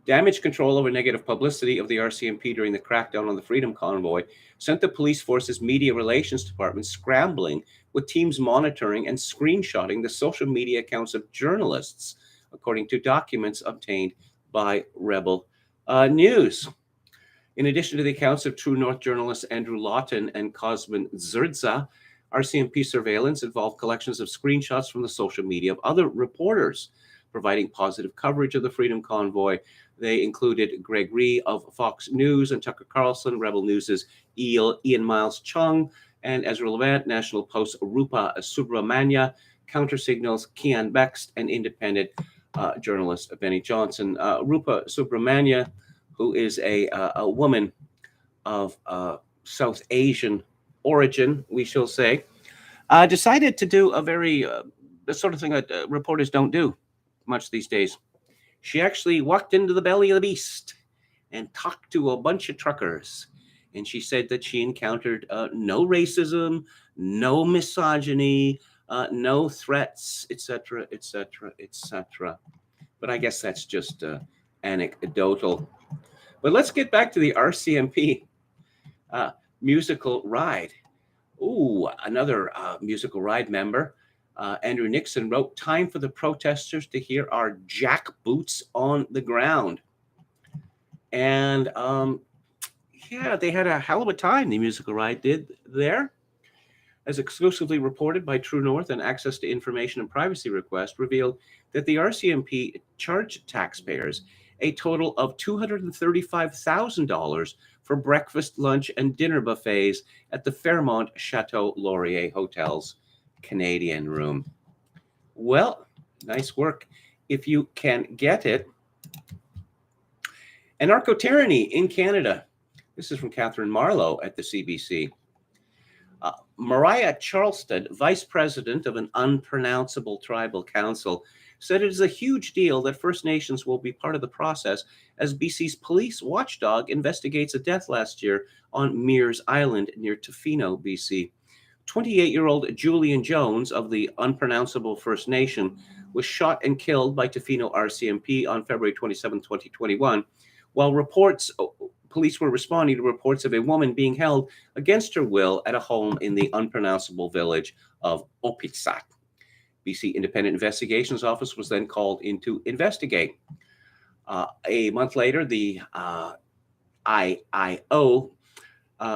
Damage control over negative publicity of the RCMP during the crackdown on the Freedom Convoy sent the police force's media relations department scrambling with teams monitoring and screenshotting the social media accounts of journalists, according to documents obtained by Rebel News. In addition to the accounts of True North journalists Andrew Lawton and Cosmin Zerdza, RCMP surveillance involved collections of screenshots from the social media of other reporters providing positive coverage of the Freedom Convoy. They included Greg Ree of Fox News and Tucker Carlson, Rebel News' Ian Miles Chung, and Ezra Levant, National Post's Rupa Subramanya, Countersignal's Kian Bext, and independent journalist Benny Johnson. Rupa Subramanya, who is a woman of South Asian origin, we shall say, decided to do a very, the sort of thing that reporters don't do much these days. She actually walked into the belly of the beast and talked to a bunch of truckers. And she said that she encountered no racism, no misogyny, no threats, etc., etc., etc. But I guess that's just anecdotal. But let's get back to the RCMP musical ride. Ooh, another musical ride member. Andrew Nixon wrote, "Time for the protesters to hear our jack boots on the ground." And yeah, they had a hell of a time, the musical ride did there. As exclusively reported by True North and Access to Information and Privacy Request, revealed that the RCMP charged taxpayers a total of $235,000 for breakfast, lunch, and dinner buffets at the Fairmont Chateau Laurier Hotel's Canadian room. Well, nice work if you can get it. Anarcho-tyranny in Canada. This is from Catherine Marlowe at the CBC. Mariah Charleston, vice president of an unpronounceable tribal council, said it is a huge deal that First Nations will be part of the process as BC's police watchdog investigates a death last year on Mears Island near Tofino, BC. 28-year-old Julian Jones of the unpronounceable First Nation was shot and killed by Tofino RCMP on February 27, 2021, while police were responding to reports of a woman being held against her will at a home in the unpronounceable village of Opitsat. BC Independent Investigations Office was then called in to investigate. A month later, the IIO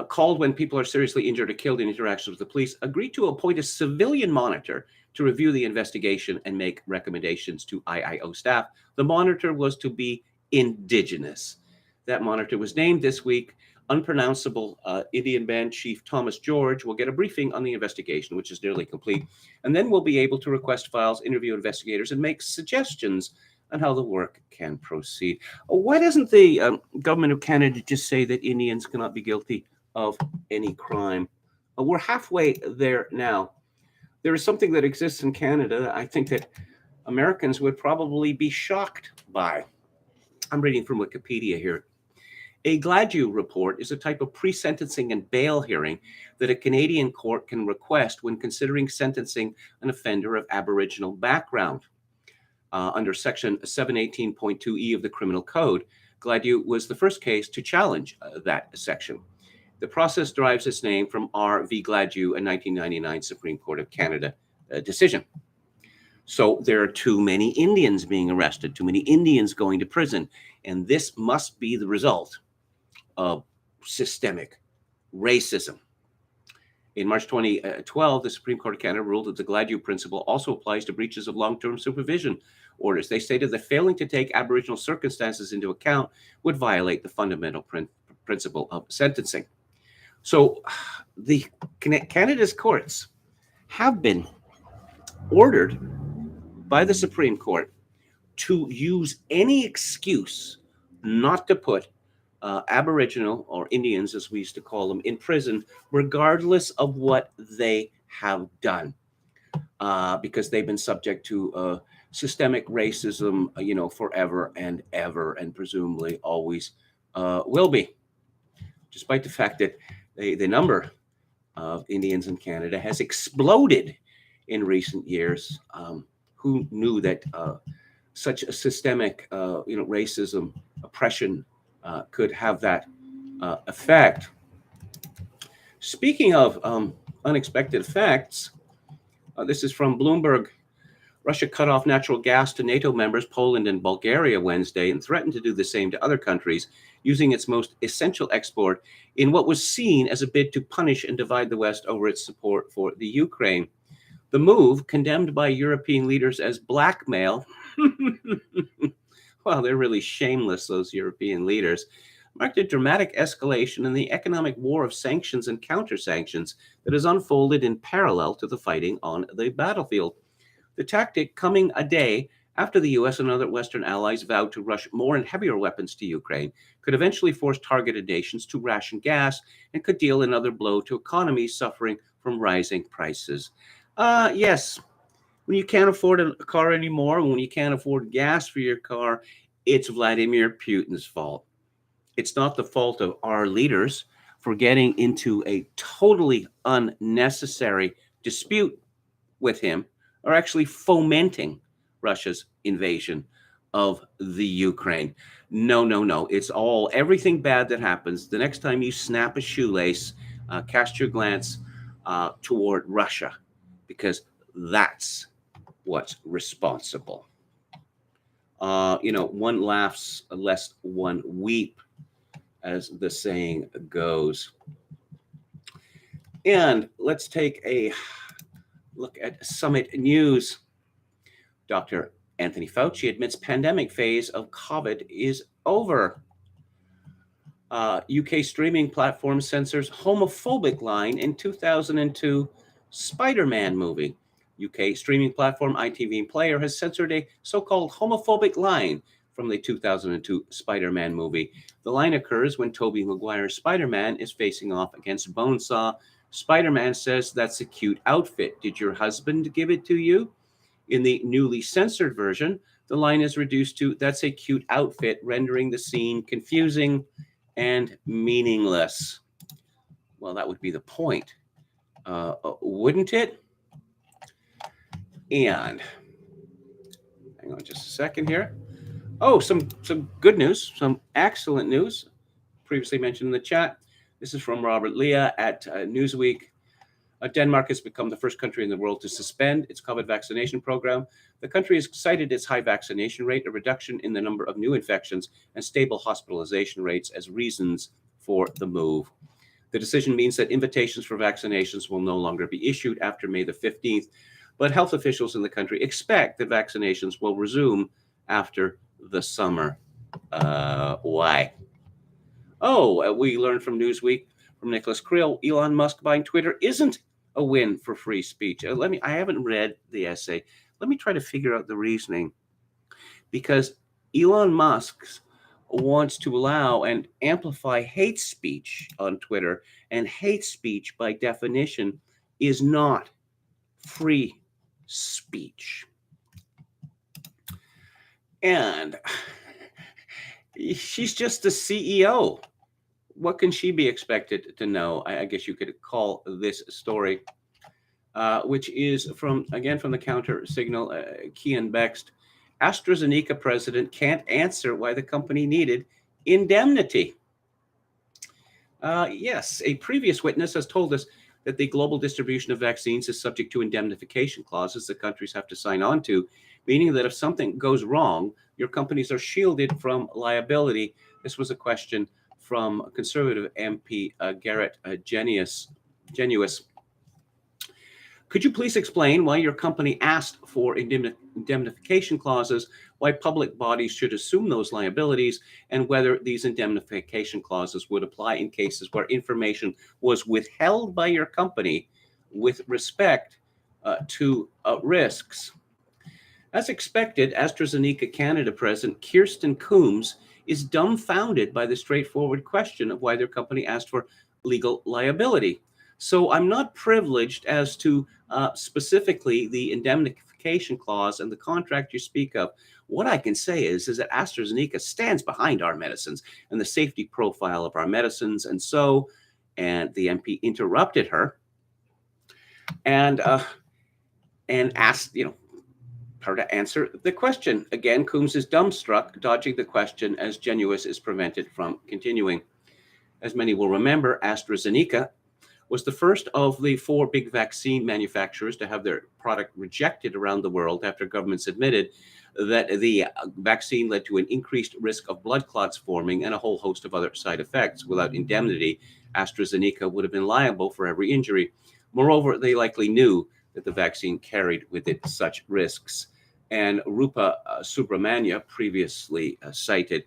called when people are seriously injured or killed in interactions with the police, agreed to appoint a civilian monitor to review the investigation and make recommendations to IIO staff. The monitor was to be Indigenous. That monitor was named this week. Unpronounceable Indian Band Chief Thomas George will get a briefing on the investigation, which is nearly complete, and then we'll be able to request files, interview investigators, and make suggestions on how the work can proceed. Why doesn't the government of Canada just say that Indians cannot be guilty of any crime? We're halfway there now. There is something that exists in Canada that I think that Americans would probably be shocked by. I'm reading from Wikipedia here. A Gladue report is a type of pre-sentencing and bail hearing that a Canadian court can request when considering sentencing an offender of Aboriginal background. Under Section 718.2E of the Criminal Code, Gladue was the first case to challenge that section. The process derives its name from R. v. Gladue, a 1999 Supreme Court of Canada decision. So there are too many Indians being arrested, too many Indians going to prison, and this must be the result of systemic racism. In March 2012, the Supreme Court of Canada ruled that the Gladue principle also applies to breaches of long-term supervision orders. They stated that failing to take Aboriginal circumstances into account would violate the fundamental principle of sentencing. So the Canada's courts have been ordered by the Supreme Court to use any excuse not to put Aboriginal, or Indians as we used to call them, in prison, regardless of what they have done, because they've been subject to systemic racism, forever and ever, and presumably always will be, despite the fact that the number of Indians in Canada has exploded in recent years. Who knew that such a systemic, racism, oppression could have that effect? Speaking of unexpected effects, this is from Bloomberg. Russia cut off natural gas to NATO members, Poland and Bulgaria, Wednesday, and threatened to do the same to other countries, using its most essential export in what was seen as a bid to punish and divide the West over its support for the Ukraine. The move, condemned by European leaders as blackmail, well, they're really shameless, those European leaders, marked a dramatic escalation in the economic war of sanctions and counter-sanctions that has unfolded in parallel to the fighting on the battlefield. The tactic coming a day after the U.S. and other Western allies vowed to rush more and heavier weapons to Ukraine could eventually force targeted nations to ration gas and could deal another blow to economies suffering from rising prices. Yes, when you can't afford a car anymore, when you can't afford gas for your car, it's Vladimir Putin's fault. It's not the fault of our leaders for getting into a totally unnecessary dispute with him, or actually fomenting Russia's invasion of the Ukraine. No. It's everything bad that happens. The next time you snap a shoelace, cast your glance toward Russia, because that's what's responsible. One laughs lest one weep, as the saying goes. And let's take a look at summit news. Dr. Anthony Fauci admits pandemic phase of COVID is over. UK streaming platform censors homophobic line in 2002 Spider-Man movie. UK streaming platform ITV Player has censored a so-called homophobic line from the 2002 Spider-Man movie. The line occurs when Tobey Maguire's Spider-Man is facing off against Bonesaw, Spider-Man says that's a cute outfit. Did your husband give it to you? In the newly censored version, the line is reduced to that's a cute outfit, rendering the scene confusing and meaningless. Well, that would be the point, wouldn't it? And hang on just a second here. Oh, some good news, some excellent news. Previously mentioned in the chat. This is from Robert Leah at Newsweek. Denmark has become the first country in the world to suspend its COVID vaccination program. The country has cited its high vaccination rate, a reduction in the number of new infections, and stable hospitalization rates as reasons for the move. The decision means that invitations for vaccinations will no longer be issued after May the 15th, but health officials in the country expect that vaccinations will resume after the summer. Why? Oh, we learned from Newsweek, from Nicholas Creel, Elon Musk buying Twitter isn't a win for free speech. I haven't read the essay. Let me try to figure out the reasoning. Because Elon Musk wants to allow and amplify hate speech on Twitter, and hate speech by definition is not free speech. And she's just the CEO. What can she be expected to know? I guess you could call this story, which is from the Counter Signal, Kian Bext. AstraZeneca president can't answer why the company needed indemnity. Yes, a previous witness has told us that the global distribution of vaccines is subject to indemnification clauses that countries have to sign on to, meaning that if something goes wrong, your companies are shielded from liability. This was a question from Conservative MP Garrett Genuis. Could you please explain why your company asked for indemnification clauses, why public bodies should assume those liabilities, and whether these indemnification clauses would apply in cases where information was withheld by your company with respect to risks? As expected, AstraZeneca Canada President Kirsten Coombs is dumbfounded by the straightforward question of why their company asked for legal liability. So I'm not privileged as to specifically the indemnification clause and the contract you speak of. What I can say is that AstraZeneca stands behind our medicines and the safety profile of our medicines. And the MP interrupted her and asked, her to answer the question. Again, Coombs is dumbstruck, dodging the question as Genuis is prevented from continuing. As many will remember, AstraZeneca was the first of the 4 big vaccine manufacturers to have their product rejected around the world after governments admitted that the vaccine led to an increased risk of blood clots forming and a whole host of other side effects. Without indemnity, AstraZeneca would have been liable for every injury. Moreover, they likely knew that the vaccine carried with it such risks. And Rupa Subramanya, previously cited,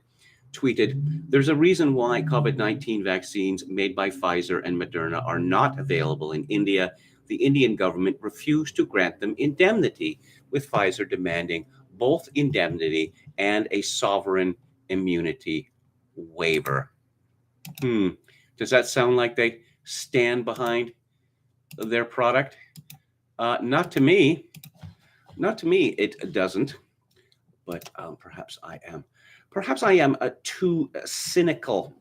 tweeted, "There's a reason why COVID-19 vaccines made by Pfizer and Moderna are not available in India. The Indian government refused to grant them indemnity, with Pfizer demanding both indemnity and a sovereign immunity waiver." Does that sound like they stand behind their product? Not to me. Not to me, it doesn't. But perhaps I am. Perhaps I am too cynical.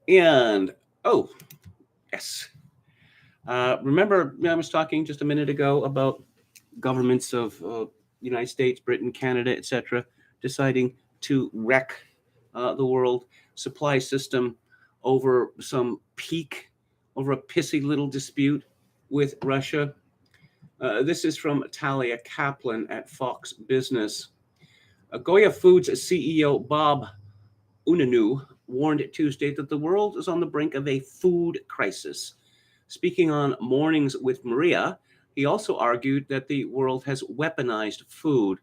And, yes. Remember, I was talking just a minute ago about governments of United States, Britain, Canada, etc., deciding to wreck the world supply system over some over a pissy little dispute with Russia. This is from Talia Kaplan at Fox Business. Goya Foods CEO Bob Unanu warned Tuesday that the world is on the brink of a food crisis. Speaking on Mornings with Maria, he also argued that the world has weaponized food.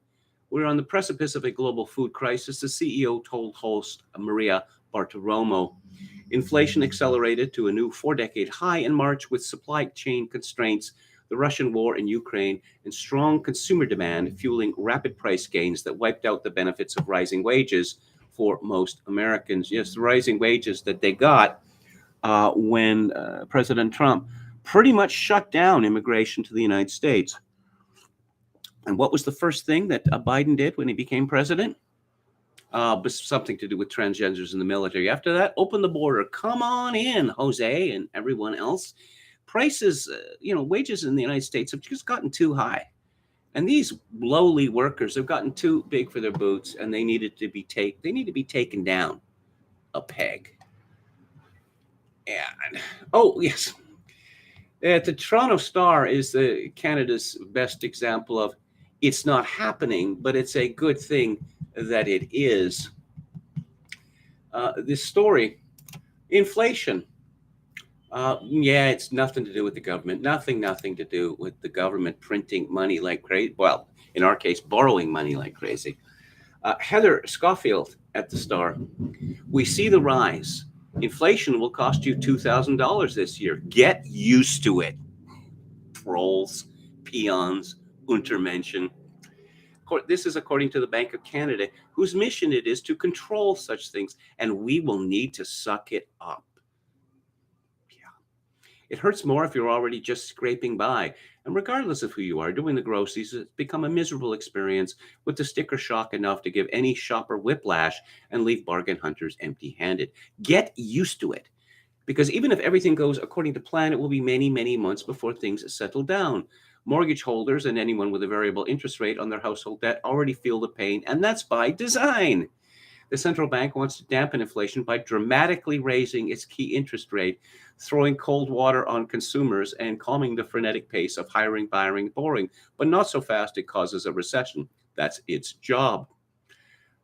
We're on the precipice of a global food crisis, the CEO told host Maria Bartiromo. Inflation accelerated to a new 4-decade high in March with supply chain constraints, the Russian war in Ukraine, and strong consumer demand fueling rapid price gains that wiped out the benefits of rising wages for most Americans. Yes, the rising wages that they got when President Trump pretty much shut down immigration to the United States. And what was the first thing that Biden did when he became president? Something to do with transgenders in the military. After that, open the border. Come on in, Jose and everyone else. Prices, wages in the United States have just gotten too high. And these lowly workers have gotten too big for their boots, and they need to be taken down a peg. And oh yes, the Toronto Star is Canada's best example of it's not happening, but it's a good thing that it is. This story, inflation. It's nothing to do with the government. Nothing to do with the government printing money like crazy. Well, in our case, borrowing money like crazy. Heather Schofield at the Star. We see the rise. Inflation will cost you $2,000 this year. Get used to it. Trolls, peons, Untermenschen. This is according to the Bank of Canada, whose mission it is to control such things, and we will need to suck it up. It hurts more if you're already just scraping by. And regardless of who you are, doing the groceries has become a miserable experience with the sticker shock enough to give any shopper whiplash and leave bargain hunters empty-handed. Get used to it. Because even if everything goes according to plan, it will be many, many months before things settle down. Mortgage holders and anyone with a variable interest rate on their household debt already feel the pain, and that's by design. The central bank wants to dampen inflation by dramatically raising its key interest rate, throwing cold water on consumers and calming the frenetic pace of hiring, buying, borrowing, but not so fast it causes a recession. That's its job.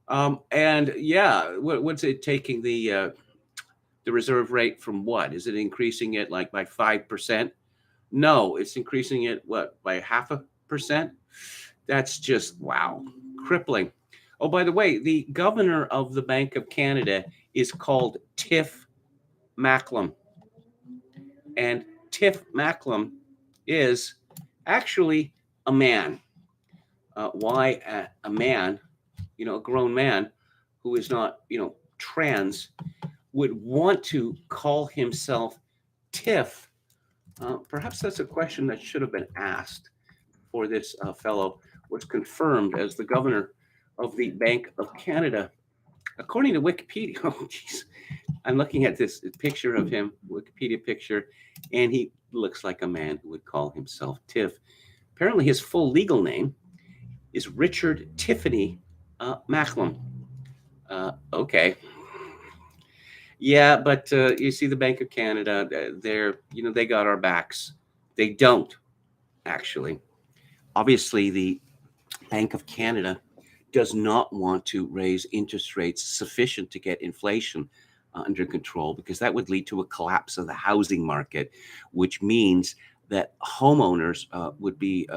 What's it taking the reserve rate from what? Is it increasing it like by 5%? No, it's increasing it, by 0.5%? That's just, wow, crippling. Oh, by the way, the governor of the Bank of Canada is called Tiff Macklem. And Tiff Macklem is actually a man. Why a man, a grown man who is not, trans, would want to call himself Tiff? Perhaps that's a question that should have been asked before this fellow was confirmed as the governor of the Bank of Canada. According to Wikipedia, I'm looking at this picture of him, Wikipedia picture, and he looks like a man who would call himself Tiff. Apparently his full legal name is Richard Tiffany Macklem. Okay. Yeah, but you see the Bank of Canada, they got our backs. They don't, actually. Obviously, the Bank of Canada does not want to raise interest rates sufficient to get inflation under control, because that would lead to a collapse of the housing market, which means that homeowners would be,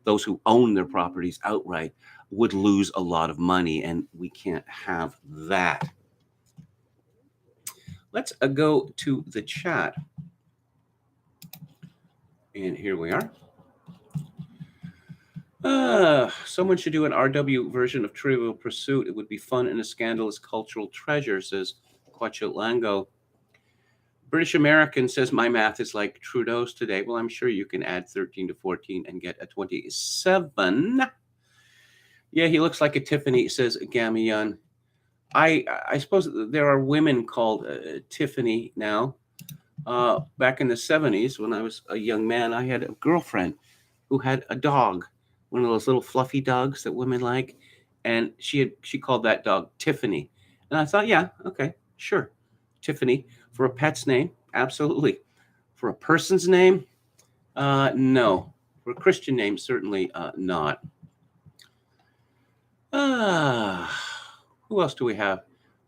those who own their properties outright would lose a lot of money, and we can't have that. Let's go to the chat. And here we are. Someone should do an RW version of Trivial Pursuit. It would be fun and a scandalous cultural treasure, says Quachut Lango. British American says, my math is like Trudeau's today. Well, I'm sure you can add 13 to 14 and get a 27. Yeah, he looks like a Tiffany, says Gamillan. I suppose there are women called Tiffany now. Back in the 70s, when I was a young man, I had a girlfriend who had a dog, one of those little fluffy dogs that women like, and she called that dog Tiffany. And I thought, yeah, okay, sure, Tiffany. For a pet's name, absolutely. For a person's name, no. For a Christian name, certainly not. Who else do we have?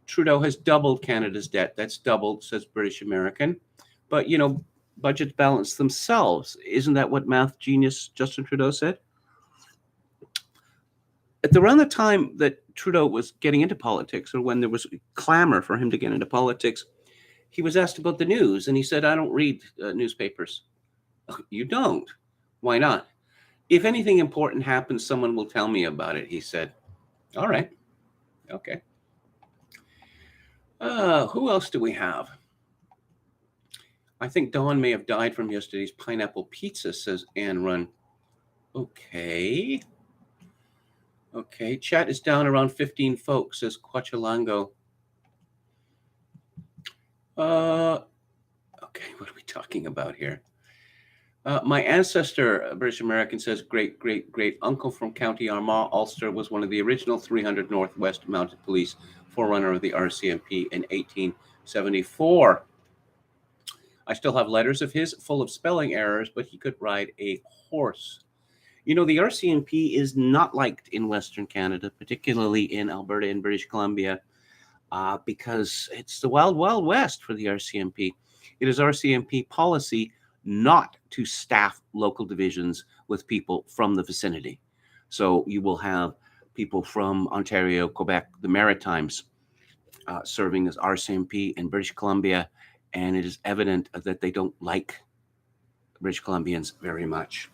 Trudeau has doubled Canada's debt. That's doubled, says British American. But, budgets balance themselves. Isn't that what math genius Justin Trudeau said? At around the time that Trudeau was getting into politics, or when there was clamor for him to get into politics, he was asked about the news, and he said, I don't read newspapers. You don't? Why not? If anything important happens, someone will tell me about it, he said. All right. Okay. Who else do we have? I think Dawn may have died from yesterday's pineapple pizza, says Ann Run. Okay. Okay. Chat is down around 15 folks, says Quachalango. Okay, what are we talking about here? My ancestor, a British American, says great uncle from County Armagh, Ulster, was one of the original 300 Northwest Mounted Police, forerunner of the RCMP in 1874. I still have letters of his full of spelling errors, but he could ride a horse. You know, the RCMP is not liked in Western Canada, particularly in Alberta and British Columbia, because it's the wild, wild west for the RCMP. It is RCMP policy not to staff local divisions with people from the vicinity. So you will have people from Ontario, Quebec, the Maritimes serving as RCMP in British Columbia, and it is evident that they don't like British Columbians very much.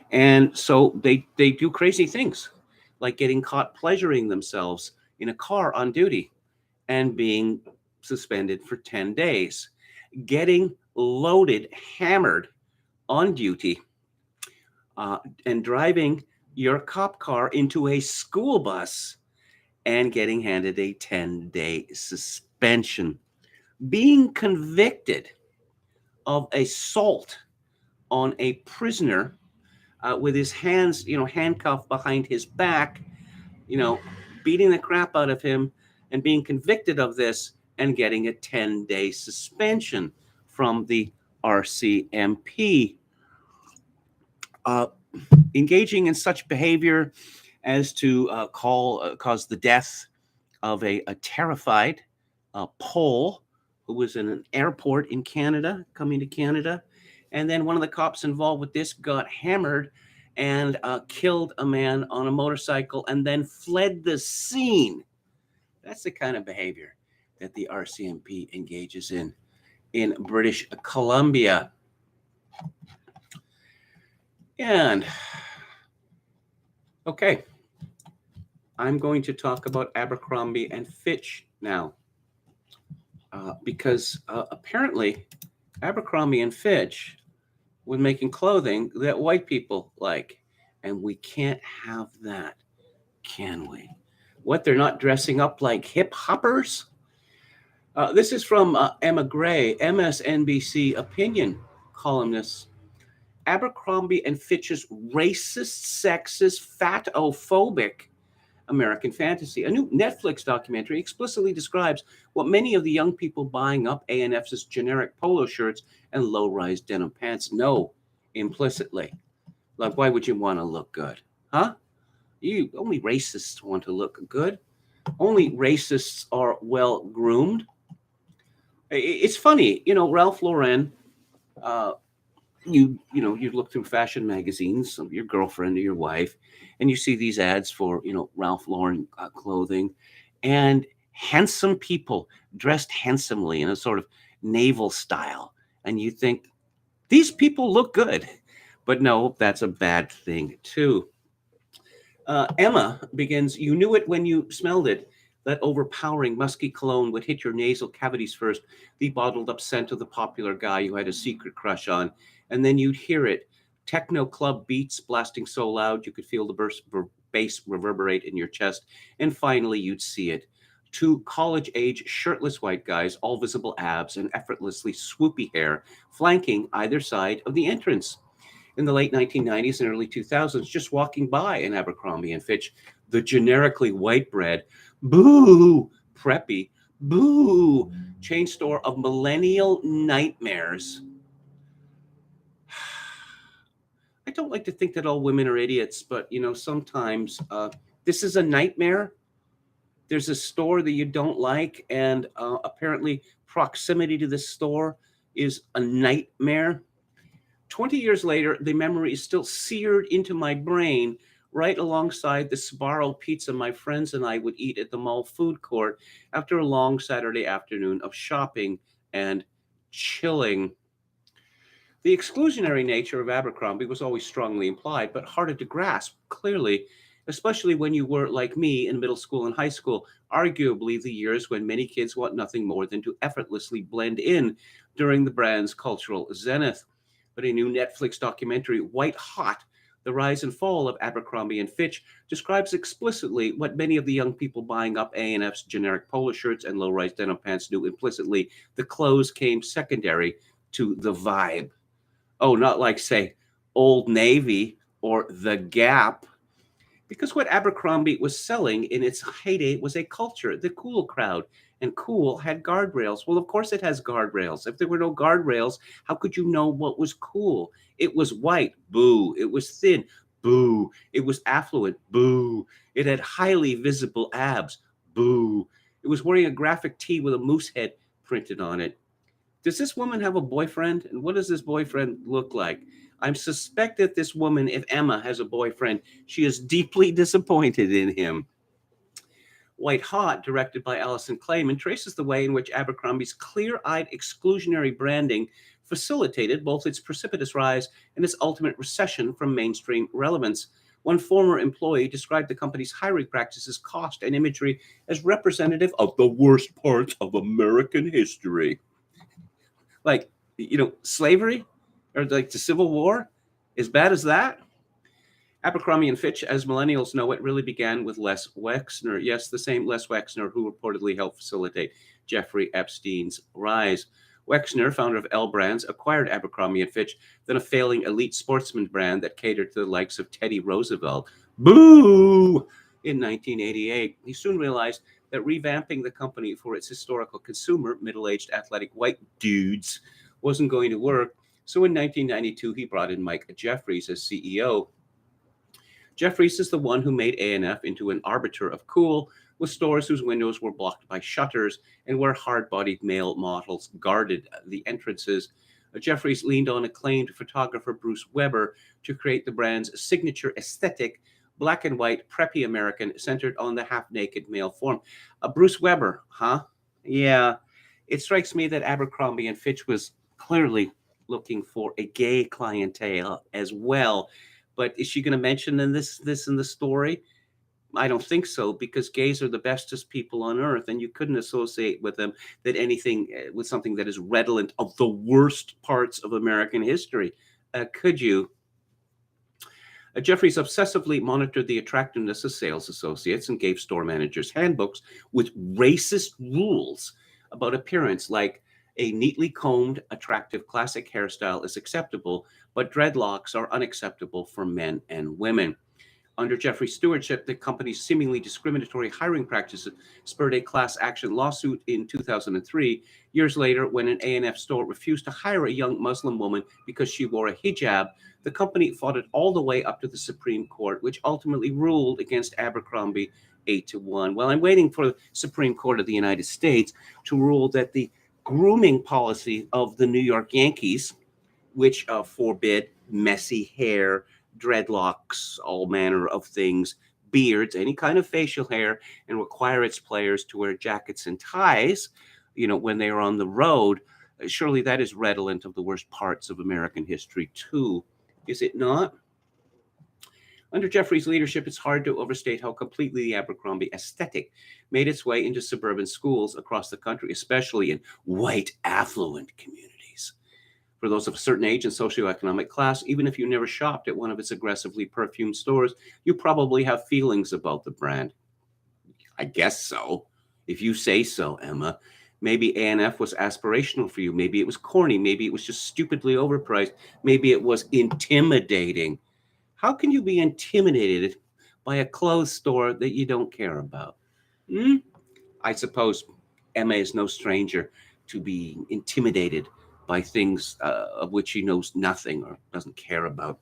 And so they do crazy things, like getting caught pleasuring themselves in a car on duty and being suspended for 10 days, getting loaded, hammered on duty, and driving your cop car into a school bus and getting handed a 10-day suspension. Being convicted of assault on a prisoner with his hands, handcuffed behind his back, beating the crap out of him and being convicted of this and getting a 10-day suspension from the RCMP. Engaging in such behavior as to cause the death of a terrified Pole who was in an airport in Canada, coming to Canada. And then one of the cops involved with this got hammered and killed a man on a motorcycle and then fled the scene. That's the kind of behavior that the RCMP engages in British Columbia. And, okay, I'm going to talk about Abercrombie and Fitch now, because apparently Abercrombie and Fitch was making clothing that white people like, and we can't have that, can we? What, they're not dressing up like hip hoppers? This is from Emma Gray, MSNBC opinion columnist. Abercrombie and Fitch's racist, sexist, fatophobic American fantasy. A new Netflix documentary explicitly describes what many of the young people buying up A&F's generic polo shirts and low-rise denim pants know implicitly. Like, why would you want to look good? Huh? Only racists want to look good. Only racists are well-groomed. It's funny, Ralph Lauren, you look through fashion magazines of your girlfriend or your wife, and you see these ads for, Ralph Lauren clothing, and handsome people dressed handsomely in a sort of naval style. And you think, these people look good. But no, that's a bad thing too. Emma begins, you knew it when you smelled it. That overpowering musky cologne would hit your nasal cavities first, the bottled up scent of the popular guy you had a secret crush on. And then you'd hear it. Techno club beats blasting so loud you could feel the bass reverberate in your chest. And finally, you'd see it. Two college-age shirtless white guys, all visible abs and effortlessly swoopy hair, flanking either side of the entrance. In the late 1990s and early 2000s, just walking by an Abercrombie and Fitch, the generically white bread, boo, preppy, boo, chain store of millennial nightmares. I don't like to think that all women are idiots, but, sometimes this is a nightmare. There's a store that you don't like, and apparently proximity to this store is a nightmare. 20 years later, the memory is still seared into my brain, right alongside the Sbarro pizza my friends and I would eat at the mall food court after a long Saturday afternoon of shopping and chilling. The exclusionary nature of Abercrombie was always strongly implied, but harder to grasp clearly especially when you were like me in middle school and high school, arguably the years when many kids want nothing more than to effortlessly blend in during the brand's cultural zenith. But a new Netflix documentary, White Hot, The Rise and Fall of Abercrombie and Fitch, describes explicitly what many of the young people buying up A&F's generic polo shirts and low-rise denim pants knew implicitly. The clothes came secondary to the vibe. Oh, not like, say, Old Navy or The Gap. Because what Abercrombie was selling in its heyday was a culture, the cool crowd. And cool had guardrails. Well, of course it has guardrails. If there were no guardrails, how could you know what was cool? It was white, boo. It was thin, boo. It was affluent, boo. It had highly visible abs, boo. It was wearing a graphic tee with a moose head printed on it. Does this woman have a boyfriend? And what does this boyfriend look like? I suspect that this woman, if Emma has a boyfriend, she is deeply disappointed in him. White Hot, directed by Alison Clayman, traces the way in which Abercrombie's clear-eyed exclusionary branding facilitated both its precipitous rise and its ultimate recession from mainstream relevance. One former employee described the company's hiring practices, cost, and imagery as representative of the worst parts of American history. Like, slavery or like the Civil War, as bad as that. Abercrombie and Fitch, as millennials know it, really began with Les Wexner. Yes, the same Les Wexner who reportedly helped facilitate Jeffrey Epstein's rise. Wexner, founder of L Brands, acquired Abercrombie and Fitch, then a failing elite sportsman brand that catered to the likes of Teddy Roosevelt. Boo! In 1988, he soon realized that revamping the company for its historical consumer, middle-aged athletic white dudes, wasn't going to work. So in 1992, he brought in Mike Jeffries as CEO. Jeffries is the one who made A&F into an arbiter of cool, with stores whose windows were blocked by shutters and where hard-bodied male models guarded the entrances. Jeffries leaned on acclaimed photographer Bruce Weber to create the brand's signature aesthetic, black and white, preppy American, centered on the half-naked male form. Bruce Weber, huh? Yeah. It strikes me that Abercrombie and Fitch was clearly looking for a gay clientele as well. But is she going to mention this in the story? I don't think so, because gays are the bestest people on earth, and you couldn't associate with them that anything with something that is redolent of the worst parts of American history. Could you? Jeffries obsessively monitored the attractiveness of sales associates and gave store managers handbooks with racist rules about appearance, like a neatly combed, attractive classic hairstyle is acceptable, but dreadlocks are unacceptable for men and women. Under Jeffrey's stewardship, the company's seemingly discriminatory hiring practices spurred a class action lawsuit in 2003. Years later, when an A&F store refused to hire a young Muslim woman because she wore a hijab, the company fought it all the way up to the Supreme Court, which ultimately ruled against Abercrombie 8-1. Well, I'm waiting for the Supreme Court of the United States to rule that the grooming policy of the New York Yankees, which forbid messy hair, dreadlocks, all manner of things, beards, any kind of facial hair, and require its players to wear jackets and ties, when they are on the road. Surely that is redolent of the worst parts of American history too, is it not? Under Jeffrey's leadership, it's hard to overstate how completely the Abercrombie aesthetic made its way into suburban schools across the country, especially in white, affluent communities. For those of a certain age and socioeconomic class, even if you never shopped at one of its aggressively perfumed stores, you probably have feelings about the brand. I guess so. If you say so, Emma. Maybe A&F was aspirational for you. Maybe it was corny. Maybe it was just stupidly overpriced. Maybe it was intimidating. How can you be intimidated by a clothes store that you don't care about? I suppose Emma is no stranger to being intimidated by things of which she knows nothing or doesn't care about.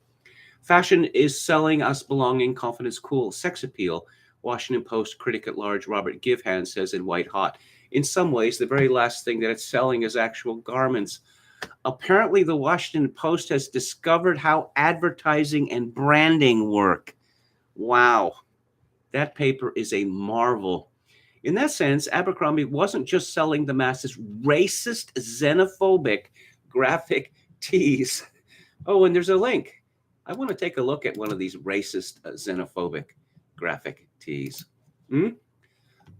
Fashion is selling us belonging, confidence, cool, sex appeal, Washington Post critic at large Robert Givhan says in White Hot. In some ways, the very last thing that it's selling is actual garments. Apparently, the Washington Post has discovered how advertising and branding work. Wow, that paper is a marvel. In that sense, Abercrombie wasn't just selling the masses racist, xenophobic graphic tees. Oh, and there's a link. I want to take a look at one of these racist, xenophobic graphic tees. Hmm?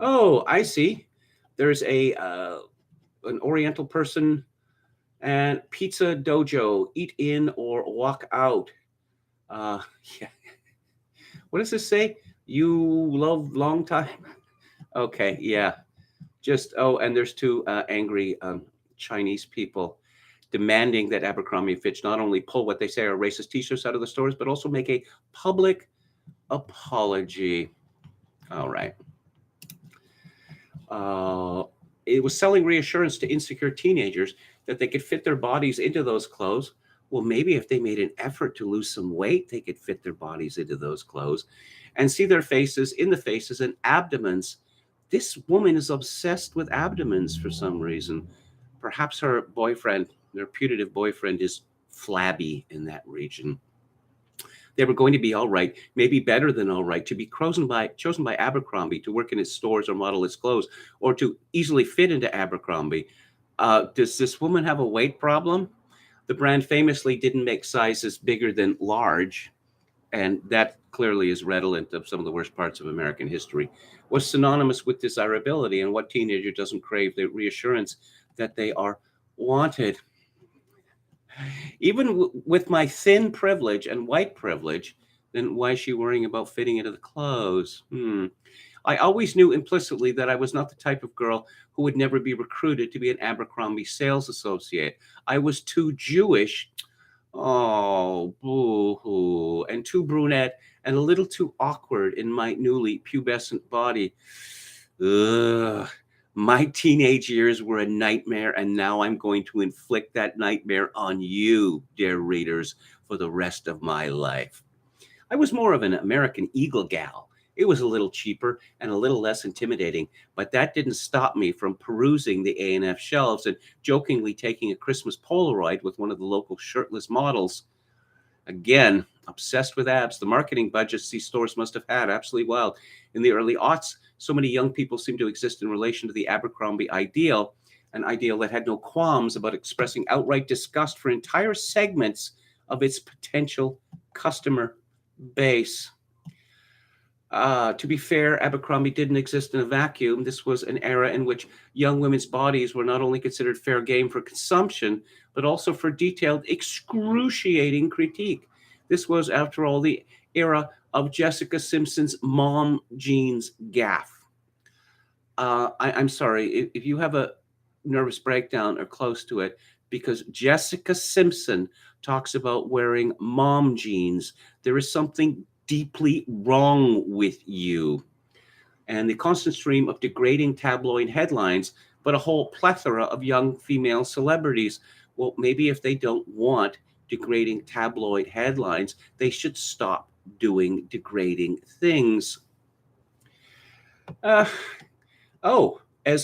Oh, I see. There's an Oriental person and Pizza Dojo, eat in or walk out. Uh, yeah. What does this say? You love long time? Okay, yeah. And there's two angry Chinese people demanding that Abercrombie and Fitch not only pull what they say are racist T-shirts out of the stores, but also make a public apology. All right. It was selling reassurance to insecure teenagers that they could fit their bodies into those clothes. Well, maybe if they made an effort to lose some weight, they could fit their bodies into those clothes and see their faces in the faces and abdomens. This woman is obsessed with abdomens for some reason. Perhaps her boyfriend, their putative boyfriend, is flabby in that region. They were going to be all right, maybe better than all right, to be chosen by Abercrombie to work in its stores or model its clothes, or to easily fit into Abercrombie. Does this woman have a weight problem? The brand famously didn't make sizes bigger than large, and that clearly is redolent of some of the worst parts of American history. Was synonymous with desirability, and what teenager doesn't crave the reassurance that they are wanted? Even with my thin privilege and white privilege, then why is she worrying about fitting into the clothes? I always knew implicitly that I was not the type of girl who would never be recruited to be an Abercrombie sales associate. I was too Jewish. Oh, boo-hoo. And too brunette and a little too awkward in my newly pubescent body. Ugh. My teenage years were a nightmare, and now I'm going to inflict that nightmare on you, dear readers, for the rest of my life. I was more of an American Eagle gal. It was a little cheaper and a little less intimidating, but that didn't stop me from perusing the A&F shelves and jokingly taking a Christmas Polaroid with one of the local shirtless models. Again, obsessed with abs. The marketing budgets these stores must have had, absolutely wild. In the early aughts, so many young people seemed to exist in relation to the Abercrombie ideal, an ideal that had no qualms about expressing outright disgust for entire segments of its potential customer base. To be fair, Abercrombie didn't exist in a vacuum. This was an era in which young women's bodies were not only considered fair game for consumption, but also for detailed, excruciating critique. This was, after all, the era of Jessica Simpson's mom jeans gaffe. I'm sorry, if you have a nervous breakdown or close to it, because Jessica Simpson talks about wearing mom jeans, there is something deeply wrong with you. And the constant stream of degrading tabloid headlines, but a whole plethora of young female celebrities. Well, maybe if they don't want degrading tabloid headlines, they should stop doing degrading things. As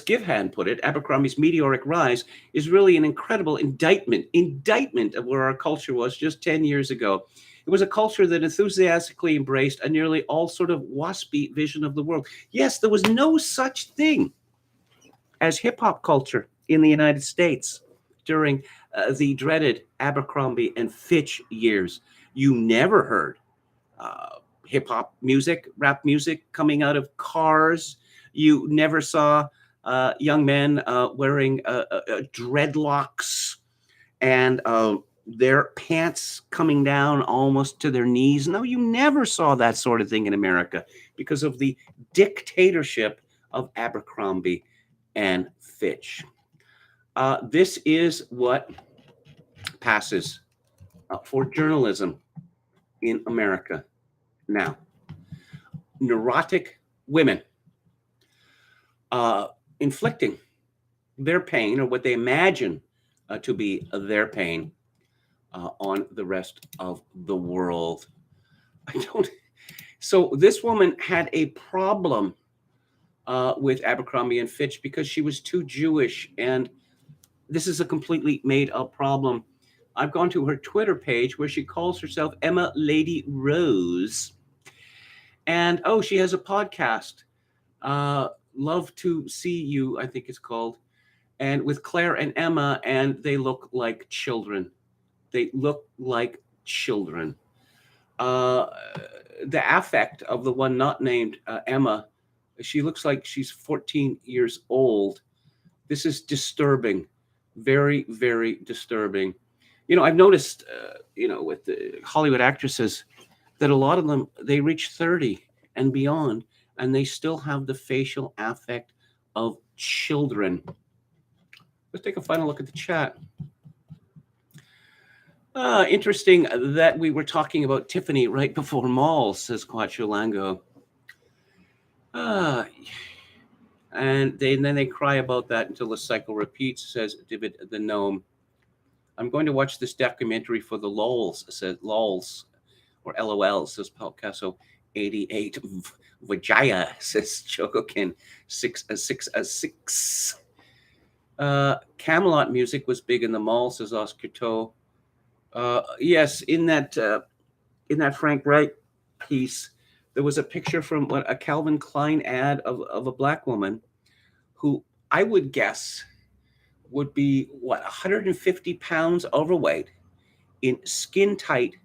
Givhan put it, Abercrombie's meteoric rise is really an incredible indictment of where our culture was just 10 years ago. It was a culture that enthusiastically embraced a nearly all sort of waspy vision of the world. Yes, there was no such thing as hip-hop culture in the United States during the dreaded Abercrombie and Fitch years. You never heard hip-hop music, rap music coming out of cars. You never saw young men wearing dreadlocks and their pants coming down almost to their knees. No, you never saw that sort of thing in America because of the dictatorship of Abercrombie and Fitch. This is what passes for journalism in America now. Neurotic women inflicting their pain, or what they imagine to be their pain, on the rest of the world. So this woman had a problem with Abercrombie and Fitch because she was too Jewish, and this is a completely made up problem. I've gone to her Twitter page where she calls herself Emma Lady Rose, and she has a podcast, Love to See You, I think it's called, and with Claire and Emma, and they look like children. They look like children. Uh, the affect of the one not named Emma, she looks like she's 14 years old. This is disturbing, very, very disturbing. I've noticed, with the Hollywood actresses, that a lot of them, they reach 30 and beyond, and they still have the facial affect of children. Let's take a final look at the chat. Interesting that we were talking about Tiffany right before malls, says Quacho Lango. And then they cry about that until the cycle repeats, says David the Gnome. I'm going to watch this documentary for the lols, says lols, or LOL, says Picasso 88. Vajaya, says Chocokin 666. Camelot music was big in the mall, says Oscar Toe. Yes, in that Frank Wright piece, there was a picture from a Calvin Klein ad of a black woman who I would guess would be 150 pounds overweight, in skin tight,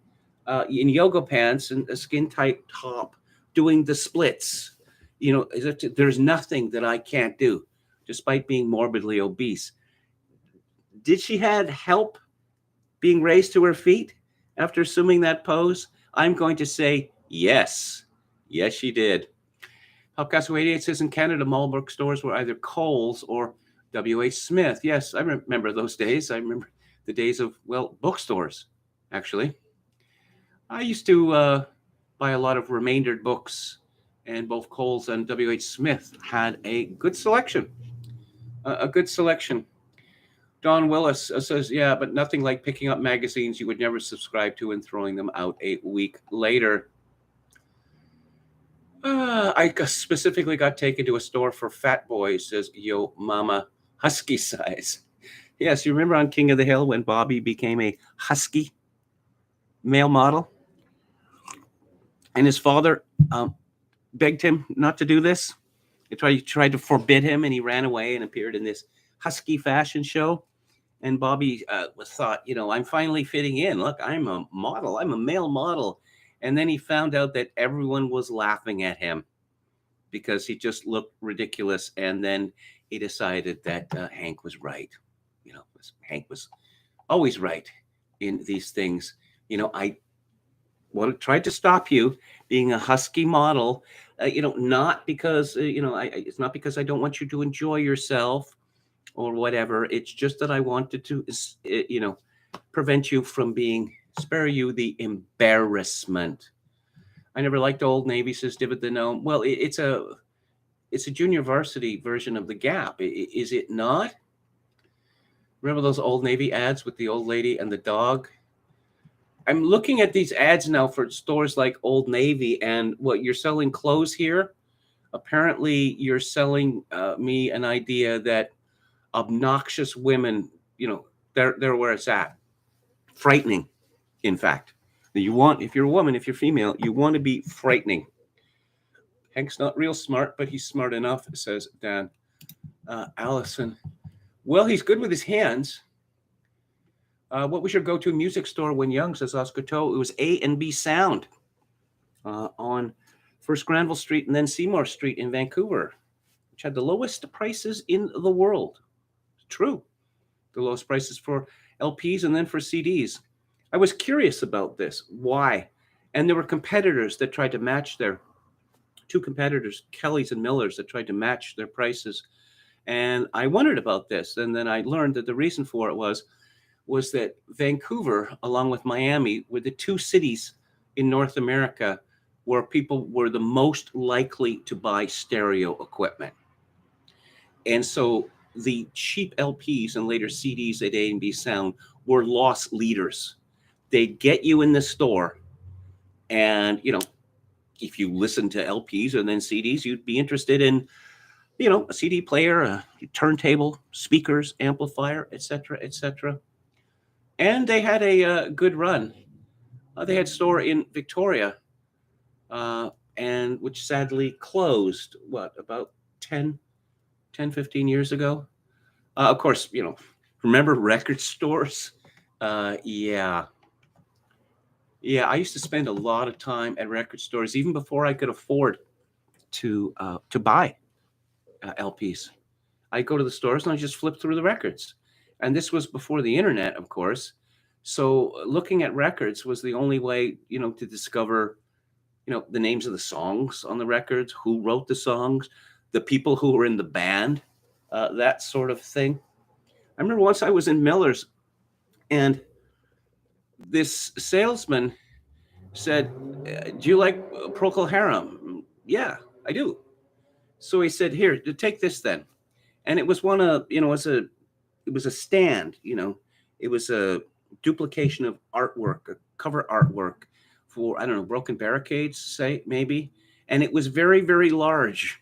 in yoga pants and a skin tight top, doing the splits. There's nothing that I can't do, despite being morbidly obese. Did she had help being raised to her feet after assuming that pose? I'm going to say yes. Yes, she did. Picasso 88 says in Canada, Malbrook stores were either Kohl's or W.H. Smith. Yes, I remember those days. I remember the days of, bookstores, actually. I used to buy a lot of remaindered books, and both Kohl's and W.H. Smith had a good selection. A good selection. Don Willis says, yeah, but nothing like picking up magazines you would never subscribe to and throwing them out a week later. I specifically got taken to a store for fat boys, says Yo Mama Husky Size. Yes, you remember on King of the Hill when Bobby became a husky male model? And his father begged him not to do this. He tried to forbid him, and he ran away and appeared in this husky fashion show. And Bobby thought, I'm finally fitting in. Look, I'm a model. I'm a male model. And then he found out that everyone was laughing at him because he just looked ridiculous. And then he decided that Hank was right. Hank was always right in these things. I tried to stop you being a husky model, not because, it's not because I don't want you to enjoy yourself or whatever. It's just that I wanted to, prevent you from spare you the embarrassment. I never liked Old Navy, says David the Gnome. Well, it's a junior varsity version of the Gap. Is it not? Remember those Old Navy ads with the old lady and the dog? I'm looking at these ads now for stores like Old Navy, and what you're selling clothes here. Apparently, you're selling me an idea that obnoxious women, they're where it's at. Frightening, in fact. If you're a woman, if you're female, you want to be frightening. Hank's not real smart, but he's smart enough, says Dan. Allison. Well, he's good with his hands. What was your go-to music store when young, says Oscar Toe? It was A&B Sound on First Granville Street and then Seymour Street in Vancouver, which had the lowest prices in the world. True. The lowest prices for LPs and then for CDs. I was curious about this. Why? And there were competitors that tried to match two competitors, Kelly's and Miller's, that tried to match their prices. And I wondered about this. And then I learned that the reason for it was that Vancouver, along with Miami, were the two cities in North America where people were the most likely to buy stereo equipment. And so the cheap LPs and later CDs at A&B Sound were loss leaders. They'd get you in the store, and if you listen to LPs and then CDs, you'd be interested in a CD player, a turntable, speakers, amplifier, etc., etc. And they had a good run. They had a store in Victoria, and which sadly closed about 10, 15 years ago. Of course, remember record stores? Yeah. Yeah, I used to spend a lot of time at record stores, even before I could afford to buy LPs. I go to the stores and I just flip through the records. And this was before the internet, of course. So looking at records was the only way, to discover, the names of the songs on the records, who wrote the songs, the people who were in the band, that sort of thing. I remember once I was in Miller's and this salesman said, "Do you like Procol Harum?" "Yeah, I do." So he said, "Here, take this then." And it was one of, it was a stand, it was a duplication of artwork, a cover artwork for, I don't know, Broken Barricades, say, maybe. And it was very, very large.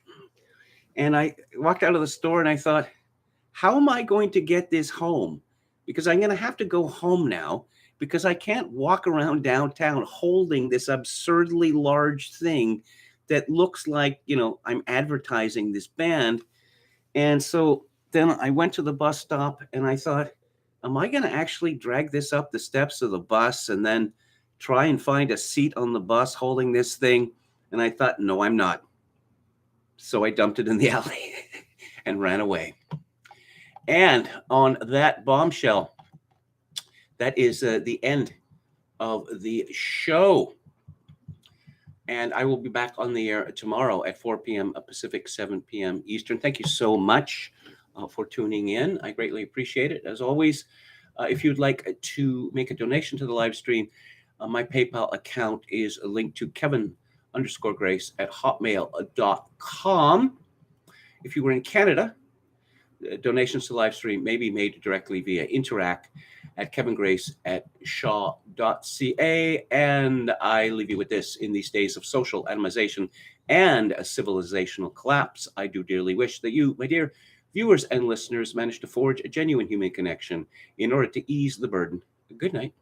And I walked out of the store and I thought, how am I going to get this home? Because I'm going to have to go home now because I can't walk around downtown holding this absurdly large thing that looks like, I'm advertising this band. And so then I went to the bus stop and I thought, am I going to actually drag this up the steps of the bus and then try and find a seat on the bus holding this thing? And I thought, no, I'm not. So I dumped it in the alley and ran away. And on that bombshell, that is the end of the show. And I will be back on the air tomorrow at 4 p.m. Pacific, 7 p.m. Eastern. Thank you so much for tuning in. I greatly appreciate it. As always, if you'd like to make a donation to the live stream, my PayPal account is linked to Kevin_Grace at hotmail.com. If you were in Canada, donations to the live stream may be made directly via Interact at kevingrace@shaw.ca. And I leave you with this: in these days of social atomization and a civilizational collapse, I do dearly wish that you, my dear viewers and listeners, manage to forge a genuine human connection in order to ease the burden. Good night.